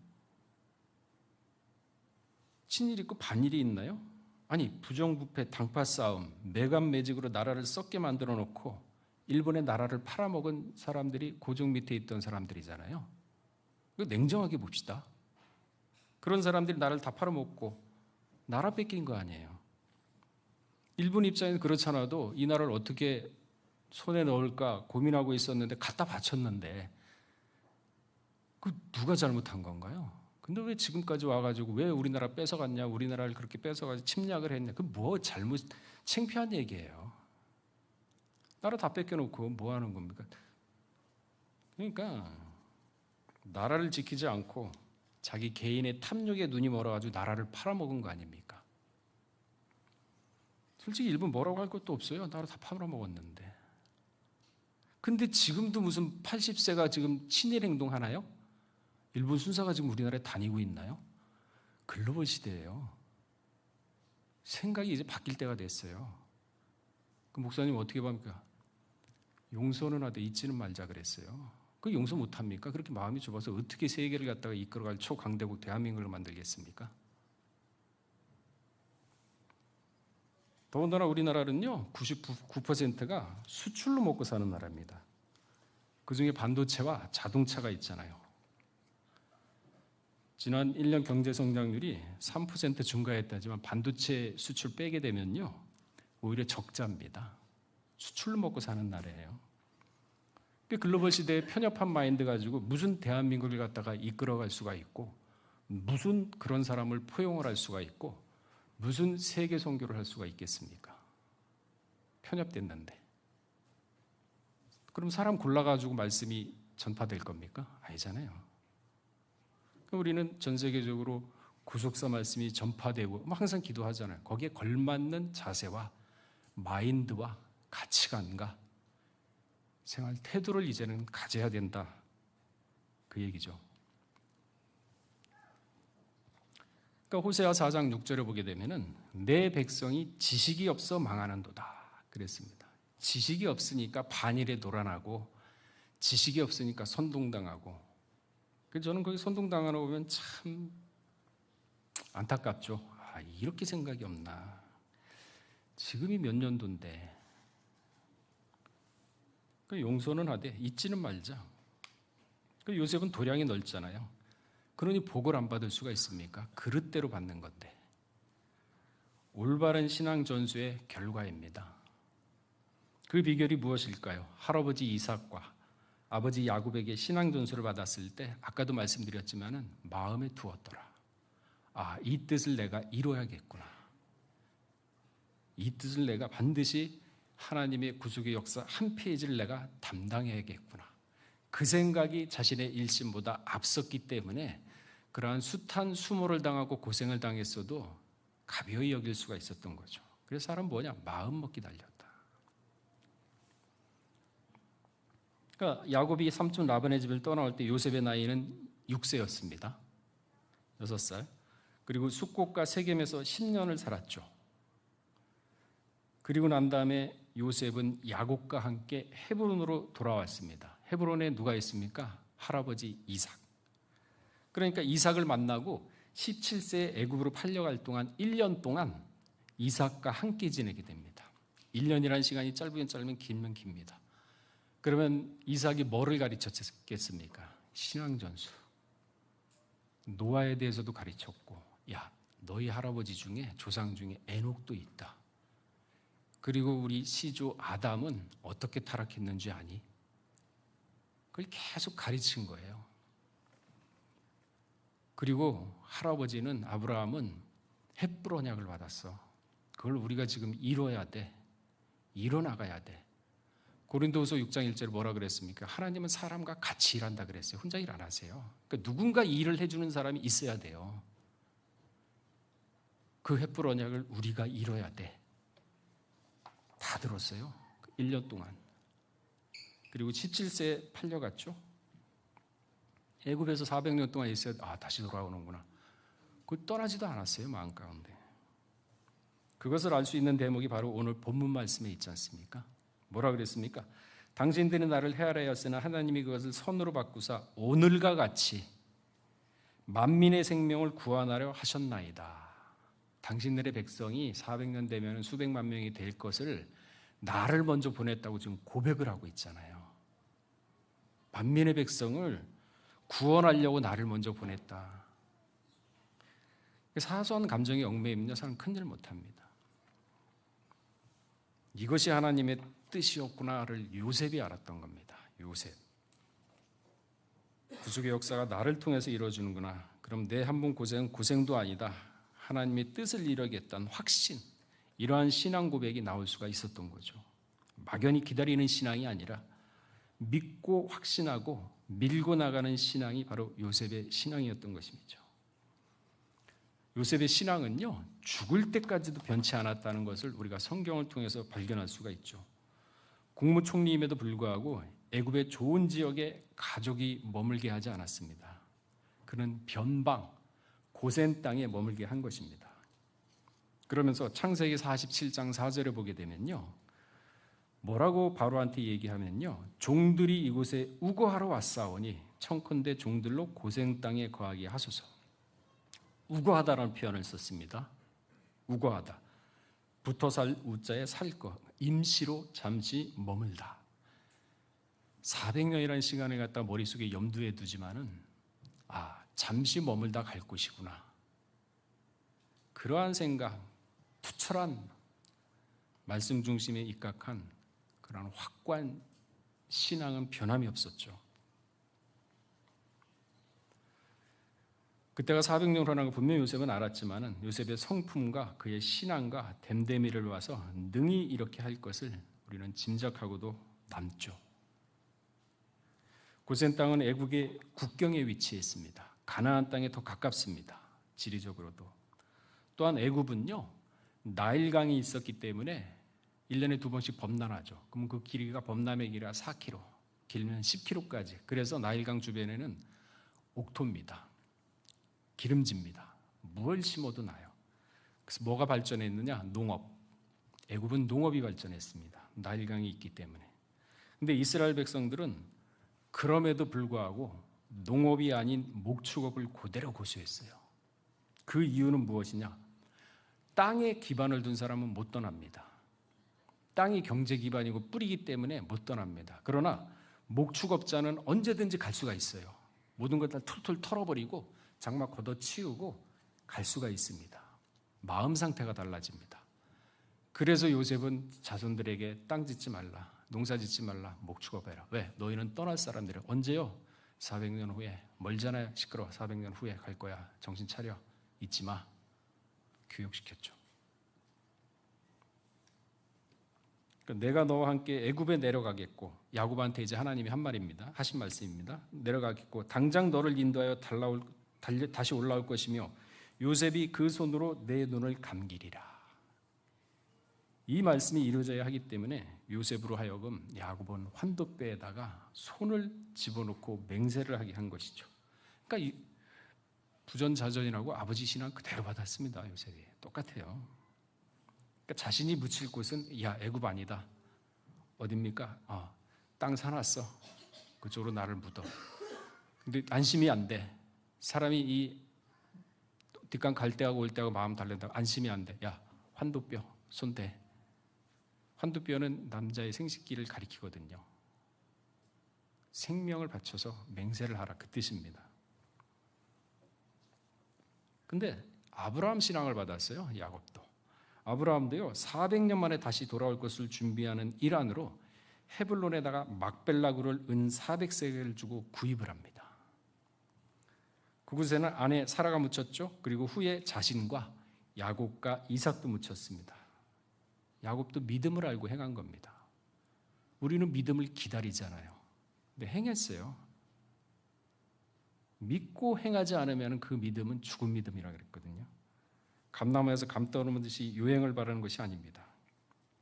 친일이 있고 반일이 있나요? 아니, 부정부패, 당파 싸움, 매간매직으로 나라를 썩게 만들어 놓고 일본의 나라를 팔아먹은 사람들이 고종 밑에 있던 사람들이잖아요. 냉정하게 봅시다. 그런 사람들이 나라를 다 팔아먹고 나라 뺏긴 거 아니에요. 일본 입장에서 그렇잖아도 이 나라를 어떻게 손에 넣을까 고민하고 있었는데 갖다 바쳤는데 그 누가 잘못한 건가요? 근데 왜 지금까지 와가지고 왜 우리나라 뺏어갔냐, 우리나라를 그렇게 뺏어가지고 침략을 했냐, 그 뭐 잘못, 창피한 얘기예요. 나라 다 뺏겨놓고 뭐 하는 겁니까? 그러니까 나라를 지키지 않고 자기 개인의 탐욕에 눈이 멀어가지고 나라를 팔아먹은 거 아닙니까? 솔직히 일본 뭐라고 할 것도 없어요. 나라 다 팔아먹었는데. 근데 지금도 무슨 80세가 지금 친일 행동하나요? 일본 순사가 지금 우리나라에 다니고 있나요? 글로벌 시대예요. 생각이 이제 바뀔 때가 됐어요. 그 목사님 어떻게 봅니까? 용서는 하되 잊지는 말자 그랬어요. 그 용서 못합니까? 그렇게 마음이 좁아서 어떻게 세계를 갖다가 이끌어갈 초강대국 대한민국을 만들겠습니까? 더군다나 우리나라는요 99%가 수출로 먹고 사는 나라입니다. 그중에 반도체와 자동차가 있잖아요. 지난 1년 경제 성장률이 3% 증가했다지만 반도체 수출 빼게 되면요 오히려 적자입니다. 수출로 먹고 사는 나라예요. 글로벌 시대에 편협한 마인드 가지고 무슨 대한민국을 갖다가 이끌어갈 수가 있고 무슨 그런 사람을 포용을 할 수가 있고 무슨 세계 선교를 할 수가 있겠습니까? 편협됐는데. 그럼 사람 골라가지고 말씀이 전파될 겁니까? 아니잖아요. 우리는 전 세계적으로 구속사 말씀이 전파되고 항상 기도하잖아요. 거기에 걸맞는 자세와 마인드와 가치관과 생활 태도를 이제는 가져야 된다. 그 얘기죠. 그러니까 호세아 4장 6절에 보게 되면은 내 백성이 지식이 없어 망하는도다 그랬습니다. 지식이 없으니까 반일에 놀아나고 지식이 없으니까 선동당하고. 그래서 저는 거기 선동당하는 거 보면 참 안타깝죠. 아, 이렇게 생각이 없나. 지금이 몇 년도인데. 용서는 하되 잊지는 말자. 요셉은 도량이 넓잖아요. 그러니 복을 안 받을 수가 있습니까? 그릇대로 받는 건데. 올바른 신앙 전수의 결과입니다. 그 비결이 무엇일까요? 할아버지 이삭과 아버지 야곱에게 신앙 전수를 받았을 때 아까도 말씀드렸지만은 마음에 두었더라. 아, 이 뜻을 내가 이뤄야겠구나. 이 뜻을 내가 반드시 하나님의 구속의 역사 한 페이지를 내가 담당해야겠구나. 그 생각이 자신의 일심보다 앞섰기 때문에 그러한 숱한 수모를 당하고 고생을 당했어도 가벼이 여길 수가 있었던 거죠. 그래서 사람 뭐냐? 마음 먹기 달렸다. 그러니까 야곱이 삼촌 라반의 집을 떠나올 때 요셉의 나이는 6세였습니다. 6살. 그리고 숙곡과 세겜에서 10년을 살았죠. 그리고 난 다음에 요셉은 야곱과 함께 헤브론으로 돌아왔습니다. 헤브론에 누가 있습니까? 할아버지 이삭. 그러니까 이삭을 만나고 17세에 애굽으로 팔려갈 동안 1년 동안 이삭과 함께 지내게 됩니다. 1년이라는 시간이 짧으면 짧으면 길면 깁니다. 그러면 이삭이 뭐를 가르쳤겠습니까? 신앙전수. 노아에 대해서도 가르쳤고, 야, 너희 할아버지 중에 조상 중에 에녹도 있다. 그리고 우리 시조 아담은 어떻게 타락했는지 아니? 그걸 계속 가르친 거예요. 그리고 할아버지는 아브라함은 햇불 언약을 받았어. 그걸 우리가 지금 이뤄야 돼. 이뤄나가야 돼. 고린도후서 6장 1절에 뭐라 그랬습니까? 하나님은 사람과 같이 일한다 그랬어요. 혼자 일 안 하세요. 그러니까 누군가 일을 해주는 사람이 있어야 돼요. 그 햇불 언약을 우리가 이뤄야 돼. 다 들었어요. 1년 동안. 그리고 17세에 팔려갔죠. 애굽에서 400년 동안 있어야 다시 돌아오는구나. 그 떠나지도 않았어요. 마음 가운데. 그것을 알 수 있는 대목이 바로 오늘 본문 말씀에 있지 않습니까? 뭐라 그랬습니까? 당신들이 나를 헤아려였으나 하나님이 그것을 선으로 바꾸사 오늘과 같이 만민의 생명을 구원하려 하셨나이다. 당신들의 백성이 400년 되면 수백만 명이 될 것을 나를 먼저 보냈다고 지금 고백을 하고 있잖아요. 만민의 백성을 구원하려고 나를 먼저 보냈다. 사소한 감정에 얽매이면 사람은 큰일 못합니다. 이것이 하나님의 뜻이었구나를 요셉이 알았던 겁니다. 요셉. 구속의 역사가 나를 통해서 이루어지는구나. 그럼 내 한 번 고생은 고생도 아니다. 하나님의 뜻을 이루겠다는 확신, 이러한 신앙 고백이 나올 수가 있었던 거죠. 막연히 기다리는 신앙이 아니라 믿고 확신하고 밀고 나가는 신앙이 바로 요셉의 신앙이었던 것이죠. 요셉의 신앙은요, 죽을 때까지도 변치 않았다는 것을 우리가 성경을 통해서 발견할 수가 있죠. 국무총리임에도 불구하고 애굽의 좋은 지역에 가족이 머물게 하지 않았습니다. 그는 변방, 고센 땅에 머물게 한 것입니다. 그러면서 창세기 47장 4절에 보게 되면요, 뭐라고 바로한테 얘기하면요, 종들이 이곳에 우거하러 왔사오니 청컨대 종들로 고센 땅에 거하게 하소서. 우거하다라는 표현을 썼습니다. 우거하다. 붙어 살 우자에 살 것, 임시로 잠시 머물다. 400년이라는 시간을 갖다 머릿속에 염두에 두지만은 잠시 머물다 갈 곳이구나. 그러한 생각, 투철한 말씀 중심에 입각한 그런 확고한 신앙은 변함이 없었죠. 그때가 400년 후라는 걸 분명히 요셉은 알았지만은 요셉의 성품과 그의 신앙과 댐데미를 봐서 능히 이렇게 할 것을 우리는 짐작하고도 남죠. 고센 땅은 애국의 국경에 위치해 있습니다. 가나안 땅에 더 가깝습니다. 지리적으로도. 또한 애굽은요, 나일강이 있었기 때문에 1년에 2번씩 범람하죠. 그럼 그 길이가 범람의 길이가 4km, 길면 10km까지. 그래서 나일강 주변에는 옥토입니다. 기름집니다. 무엇을 심어도 나요. 그래서 뭐가 발전했느냐? 농업. 애굽은 농업이 발전했습니다. 나일강이 있기 때문에. 근데 이스라엘 백성들은 그럼에도 불구하고 농업이 아닌 목축업을 그대로 고수했어요. 그 이유는 무엇이냐? 땅에 기반을 둔 사람은 못 떠납니다. 땅이 경제 기반이고 뿌리기 때문에 못 떠납니다. 그러나 목축업자는 언제든지 갈 수가 있어요. 모든 것 다 툴툴 털어버리고 장막 걷어치우고 갈 수가 있습니다. 마음 상태가 달라집니다. 그래서 요셉은 자손들에게 땅 짓지 말라, 농사 짓지 말라, 목축업해라. 왜? 너희는 떠날 사람들이야. 언제요? 400년 후에. 멀잖아요. 시끄러워. 400년 후에 갈 거야. 정신 차려. 잊지 마. 교육시켰죠. 내가 너와 함께 애굽에 내려가겠고, 야곱한테 이제 하나님이 한 말입니다. 하신 말씀입니다. 내려가겠고 당장 너를 인도하여 다시 올라올 것이며 요셉이 그 손으로 내 눈을 감기리라. 이 말씀이 이루어져야 하기 때문에 요셉으로 하여금 야곱은 환도뼈에다가 손을 집어넣고 맹세를 하게 한 것이죠. 그러니까 부전자전이라고 아버지 신앙 그대로 받았습니다. 요셉이 똑같아요. 그러니까 자신이 묻힐 곳은 야 애굽 아니다. 어딥니까? 땅 사놨어. 그쪽으로 나를 묻어. 근데 안심이 안 돼. 사람이 이 뒷강 갈 때하고 올 때하고 마음 달랜다고 안심이 안 돼. 야 환도뼈 손대. 환도뼈는 남자의 생식기를 가리키거든요. 생명을 바쳐서 맹세를 하라 그 뜻입니다. 근데 아브라함 신앙을 받았어요. 야곱도. 아브라함도요 400년 만에 다시 돌아올 것을 준비하는 일환으로 헤블론에다가 막벨라구를 은 400세겔을 주고 구입을 합니다. 그곳에는 아내 사라가 묻혔죠. 그리고 후에 자신과 야곱과 이삭도 묻혔습니다. 야곱도 믿음을 알고 행한 겁니다. 우리는 믿음을 기다리잖아요. 근데 행했어요. 믿고 행하지 않으면 그 믿음은 죽은 믿음이라 그랬거든요. 감나무에서 감 떨어지듯이 요행을 바라는 것이 아닙니다.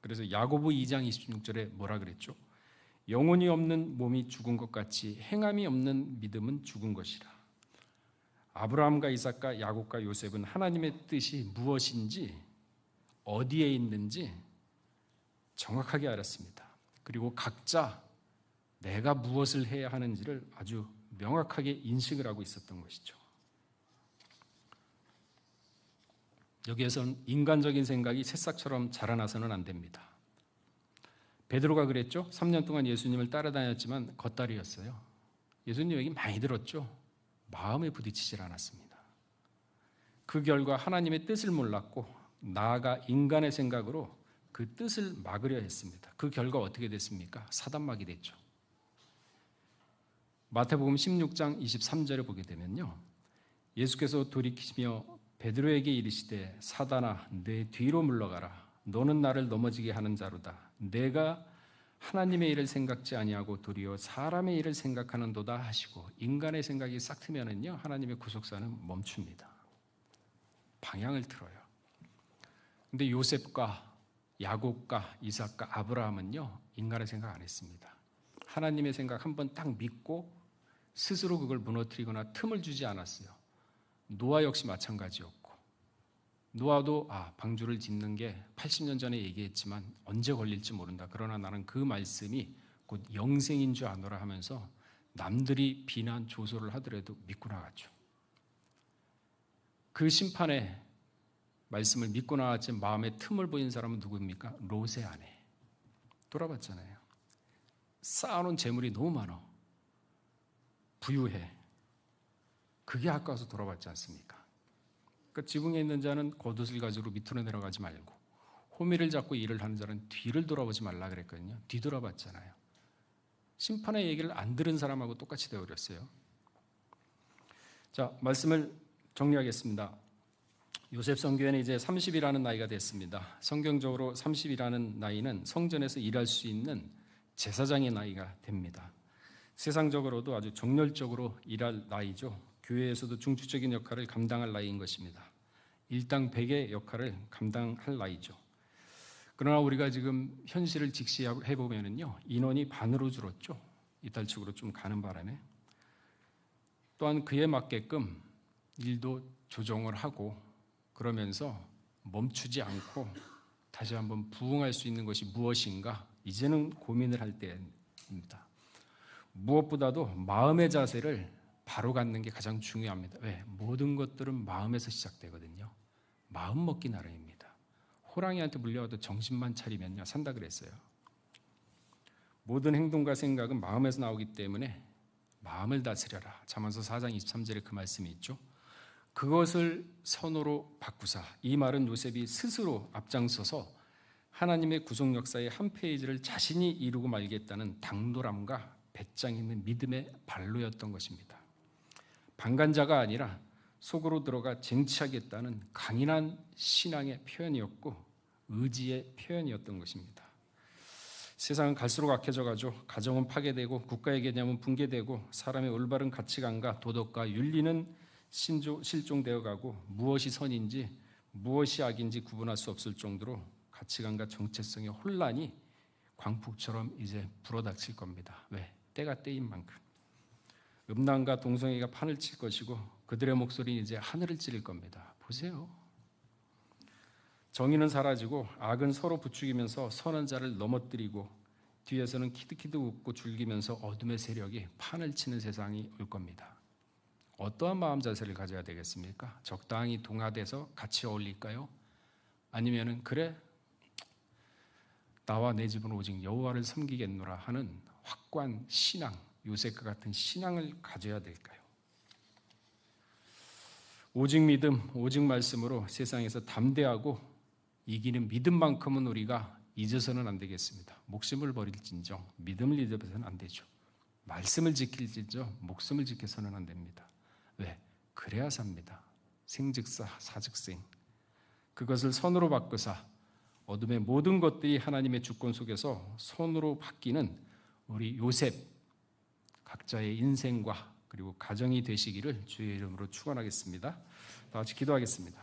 그래서 야고보 2장 26절에 뭐라 그랬죠? 영혼이 없는 몸이 죽은 것 같이 행함이 없는 믿음은 죽은 것이라. 아브라함과 이삭과 야곱과 요셉은 하나님의 뜻이 무엇인지 어디에 있는지 정확하게 알았습니다. 그리고 각자 내가 무엇을 해야 하는지를 아주 명확하게 인식을 하고 있었던 것이죠. 여기에서는 인간적인 생각이 새싹처럼 자라나서는 안 됩니다. 베드로가 그랬죠. 3년 동안 예수님을 따라다녔지만 겉다리였어요. 예수님 얘기 많이 들었죠. 마음에 부딪히질 않았습니다. 그 결과 하나님의 뜻을 몰랐고 나아가 인간의 생각으로 그 뜻을 막으려 했습니다. 그 결과 어떻게 됐습니까? 사단막이 됐죠. 마태복음 16장 23절에 보게 되면요, 예수께서 돌이키시며 베드로에게 이르시되 사단아 내 뒤로 물러가라. 너는 나를 넘어지게 하는 자로다. 내가 하나님의 일을 생각지 아니하고 도리어 사람의 일을 생각하는도다 하시고, 인간의 생각이 싹 트면은요 하나님의 구속사는 멈춥니다. 방향을 틀어요. 근데 요셉과 야곱과 이삭과 아브라함은요 인간의 생각 안 했습니다. 하나님의 생각 한번 딱 믿고 스스로 그걸 무너뜨리거나 틈을 주지 않았어요. 노아 역시 마찬가지였고, 노아도 방주를 짓는 게 80년 전에 얘기했지만 언제 걸릴지 모른다. 그러나 나는 그 말씀이 곧 영생인 줄 아노라 하면서 남들이 비난 조소를 하더라도 믿고 나갔죠. 그 심판의 말씀을 믿고 나왔지 마음에 틈을 보인 사람은 누구입니까? 롯의 아내. 돌아봤잖아요. 쌓아놓은 재물이 너무 많아. 부유해. 그게 아까워서 돌아봤지 않습니까? 그러니까 지붕에 있는 자는 겉옷을 가지고 밑으로 내려가지 말고, 호미를 잡고 일을 하는 자는 뒤를 돌아보지 말라 그랬거든요. 뒤돌아봤잖아요. 심판의 얘기를 안 들은 사람하고 똑같이 되어버렸어요. 자, 말씀을 정리하겠습니다. 요셉 선교회는 이제 30이라는 나이가 됐습니다. 성경적으로 30이라는 나이는 성전에서 일할 수 있는 제사장의 나이가 됩니다. 세상적으로도 아주 정열적으로 일할 나이죠. 교회에서도 중추적인 역할을 감당할 나이인 것입니다. 일당 100의 역할을 감당할 나이죠. 그러나 우리가 지금 현실을 직시해 보면은요, 인원이 반으로 줄었죠. 이탈측으로 좀 가는 바람에. 또한 그에 맞게끔 일도 조정을 하고 그러면서 멈추지 않고 다시 한번 부응할 수 있는 것이 무엇인가, 이제는 고민을 할 때입니다. 무엇보다도 마음의 자세를 바로 갖는 게 가장 중요합니다. 왜? 모든 것들은 마음에서 시작되거든요. 마음 먹기 나름입니다. 호랑이한테 물려와도 정신만 차리면요 산다 그랬어요. 모든 행동과 생각은 마음에서 나오기 때문에 마음을 다스려라. 잠언서 4장 23절에 그 말씀이 있죠. 그것을 선호로 바꾸사. 이 말은 요셉이 스스로 앞장서서 하나님의 구속 역사의 한 페이지를 자신이 이루고 말겠다는 당돌함과 배짱 있는 믿음의 발로였던 것입니다. 방관자가 아니라 속으로 들어가 쟁취하겠다는 강인한 신앙의 표현이었고 의지의 표현이었던 것입니다. 세상은 갈수록 악해져가죠. 가정은 파괴되고 국가의 개념은 붕괴되고 사람의 올바른 가치관과 도덕과 윤리는 실종되어가고 무엇이 선인지 무엇이 악인지 구분할 수 없을 정도로 가치관과 정체성의 혼란이 광풍처럼 이제 불어닥칠 겁니다. 왜? 때가 때인 만큼. 음란과 동성애가 판을 칠 것이고 그들의 목소리는 이제 하늘을 찌를 겁니다. 보세요. 정의는 사라지고 악은 서로 부추기면서 선한 자를 넘어뜨리고 뒤에서는 키득키득 웃고 즐기면서 어둠의 세력이 판을 치는 세상이 올 겁니다. 어떠한 마음 자세를 가져야 되겠습니까? 적당히 동화돼서 같이 어울릴까요? 아니면은 그래 나와 내 집은 오직 여호와를 섬기겠노라 하는 확고한 신앙, 요셉과 같은 신앙을 가져야 될까요? 오직 믿음, 오직 말씀으로 세상에서 담대하고 이기는 믿음만큼은 우리가 잊어서는 안 되겠습니다. 목숨을 버릴진정 믿음을 잊어서는 안 되죠. 말씀을 지킬진정 목숨을 지켜서는 안 됩니다. 왜? 그래야 삽니다. 생즉사 사즉생. 그것을 선으로 바꾸사 어둠의 모든 것들이 하나님의 주권 속에서 선으로 바뀌는 우리 요셉 각자의 인생과 그리고 가정이 되시기를 주의 이름으로 축원하겠습니다. 다 같이 기도하겠습니다.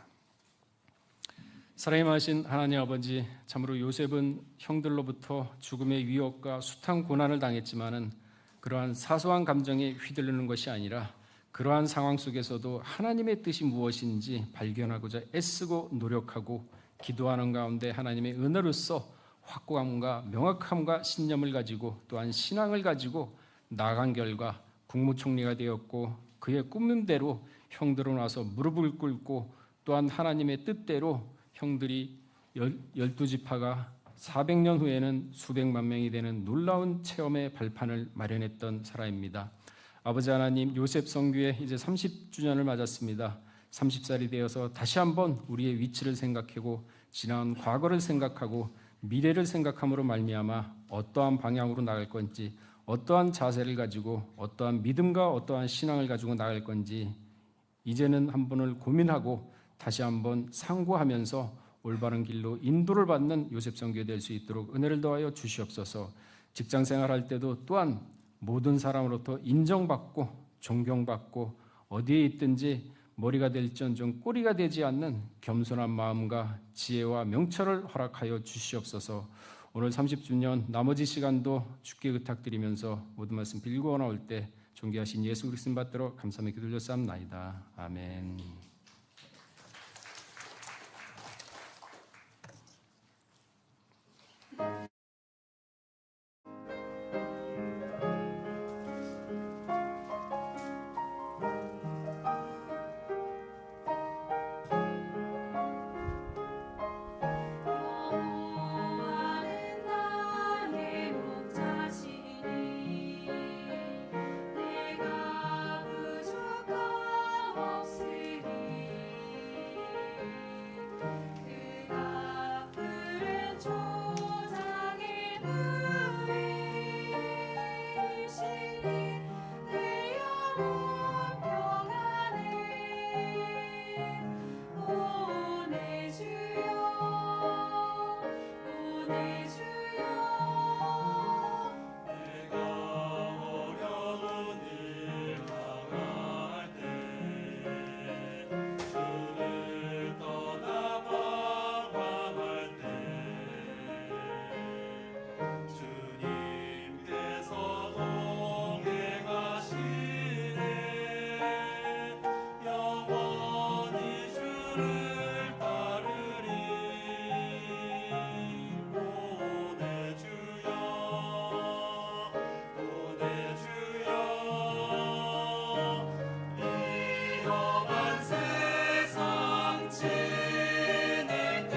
사랑이 많으신 하나님 아버지, 참으로 요셉은 형들로부터 죽음의 위협과 숱한 고난을 당했지만은 그러한 사소한 감정에 휘둘리는 것이 아니라 그러한 상황 속에서도 하나님의 뜻이 무엇인지 발견하고자 애쓰고 노력하고 기도하는 가운데 하나님의 은혜로서 확고함과 명확함과 신념을 가지고 또한 신앙을 가지고 나아간 결과 국무총리가 되었고 그의 꿈대로 형들은 와서 무릎을 꿇고 또한 하나님의 뜻대로 형들이 12지파가 400년 후에는 수백만 명이 되는 놀라운 체험의 발판을 마련했던 사람입니다. 아버지 하나님, 요셉 선교회 이제 30주년을 맞았습니다. 30살이 되어서 다시 한번 우리의 위치를 생각하고 지나온 과거를 생각하고 미래를 생각함으로 말미암아 어떠한 방향으로 나갈 건지, 어떠한 자세를 가지고 어떠한 믿음과 어떠한 신앙을 가지고 나갈 건지 이제는 한 번을 고민하고 다시 한번 상고하면서 올바른 길로 인도를 받는 요셉 선교회 될 수 있도록 은혜를 더하여 주시옵소서. 직장 생활할 때도 또한 모든 사람으로부터 인정받고 존경받고 어디에 있든지 머리가 될지언정 꼬리가 되지 않는 겸손한 마음과 지혜와 명철을 허락하여 주시옵소서. 오늘 30주년 나머지 시간도 주께 의탁드리면서 모든 말씀 빌고 나올 때 존귀하신 예수 그리스도 받들어 감사하며 기도 올렸사옵나이다. 아멘. 여호와는 나의 목자시니 내가 부족함 없으리. 그가 푸른 초장에 누이시니 내 영혼 평안해. 오 내 주여, 오 내 주여. 내가 어려운 일 당할 때 주를 떠나 방황할 때 주님께서 동행하시네. 영원히 주를 따르리. 오 내 주여, 오 내 주여. 위험한 세상 지낼 때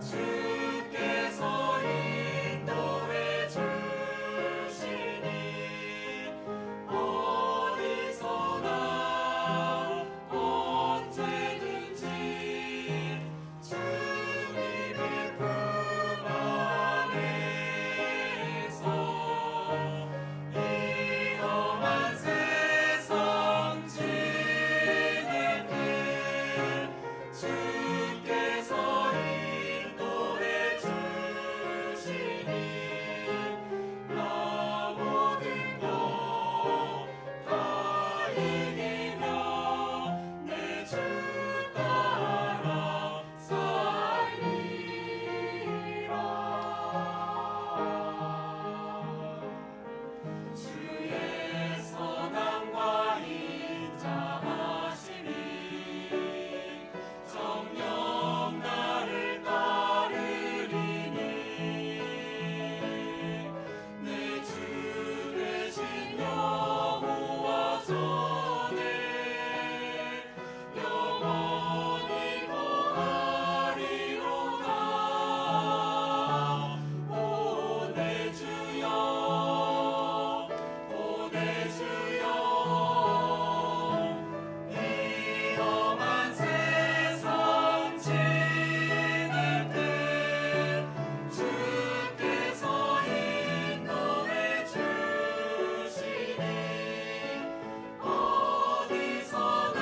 주께서 인도해 주시니 어디서나 언제든지 주님의 품 안에서 위험한 세상 지낼 때 주께서 인도해 주시니 나 모든 것 다 이기며 내 주 따라 살리라. 주의 선함과 인자하심이 정녕 나를 따르리니 내 주 되신 여호와 전에 영원히 거하리로다. 오 내 주여, 오 내 주여. 위험한 세상 지낼 때 주께서 인도해 주시니 어디서나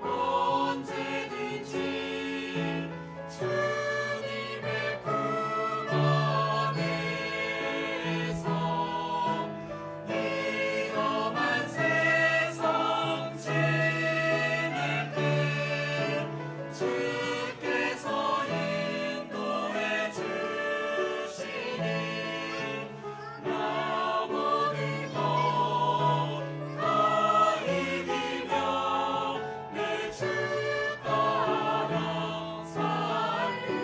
언제든지 주님의 품 안에서 위험한 세상 지낼 때 주께서 인도해 주시니 나 모든 것 다 이기며 내 주 따라 살리라.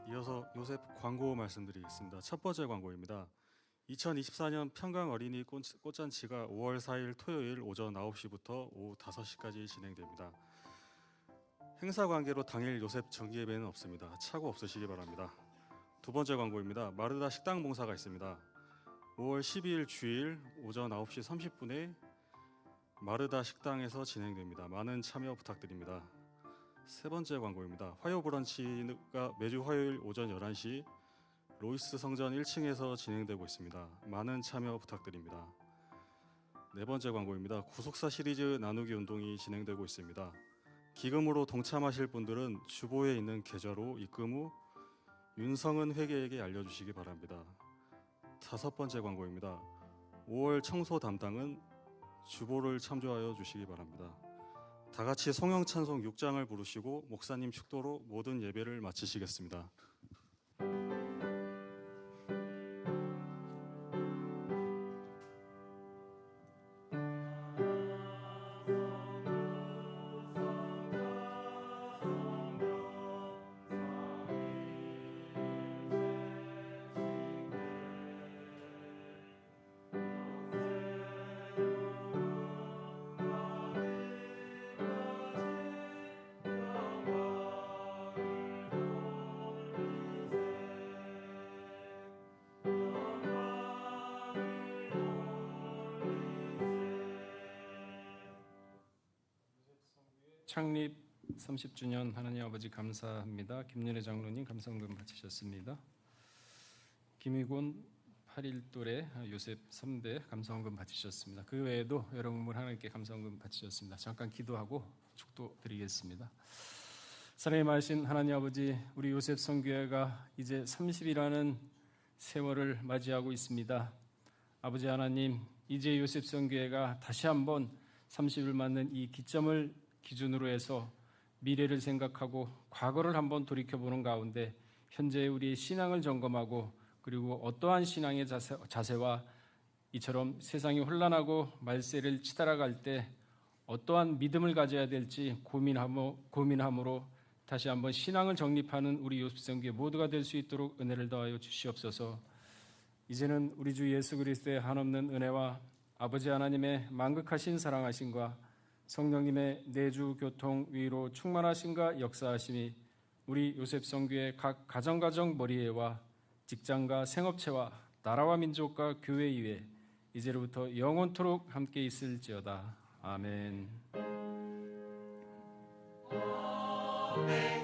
이어서 요셉 광고 말씀드리겠습니다. 첫 번째 광고입니다. 2024년 평강 어린이 꽃잔치가 5월 4일 토요일 오전 9시부터 오후 5시까지 진행됩니다. 행사 관계로 당일 요셉 정기예배는 없습니다. 착오 없으시기 바랍니다. 두 번째 광고입니다. 마르다 식당 봉사가 있습니다. 5월 12일 주일 오전 9시 30분에 마르다 식당에서 진행됩니다. 많은 참여 부탁드립니다. 세 번째 광고입니다. 화요 브런치가 매주 화요일 오전 11시 로이스 성전 1층에서 진행되고 있습니다. 많은 참여 부탁드립니다. 네 번째 광고입니다. 구속사 시리즈 나누기 운동이 진행되고 있습니다. 기금으로 동참하실 분들은 주보에 있는 계좌로 입금 후 윤성은 회계에게 알려주시기 바랍니다. 다섯 번째 광고입니다. 5월 청소 담당은 주보를 참조하여 주시기 바랍니다. 다 같이 송영 찬송 6장을 부르시고 목사님 축도로 모든 예배를 마치시겠습니다. 창립 30주년 하나님 아버지 감사합니다. 김연애 장로님 감사원금 바치셨습니다. 김희곤 8.1돌의 요셉 선배 감사원금 바치셨습니다. 그 외에도 여러분 하나님께 감사원금 바치셨습니다. 잠깐 기도하고 축도 드리겠습니다. 사랑의 많으신 하나님 아버지, 우리 요셉 선교회가 이제 30이라는 세월을 맞이하고 있습니다. 아버지 하나님, 이제 요셉 선교회가 다시 한번 30을 맞는 이 기점을 기준으로 해서 미래를 생각하고 과거를 한번 돌이켜보는 가운데 현재 우리의 신앙을 점검하고 그리고 어떠한 신앙의 자세와 이처럼 세상이 혼란하고 말세를 치달아갈 때 어떠한 믿음을 가져야 될지 고민함으로 다시 한번 신앙을 정립하는 우리 요셉선교회 모두가 될 수 있도록 은혜를 더하여 주시옵소서. 이제는 우리 주 예수 그리스도의 한없는 은혜와 아버지 하나님의 만극하신 사랑하심과 성령님의 내주 교통 위로 충만하심과 역사하심이 우리 요셉 선교회 각 가정 머리에와 직장과 생업체와 나라와 민족과 교회 이외 이제로부터 영원토록 함께 있을지어다. 아멘. 아멘.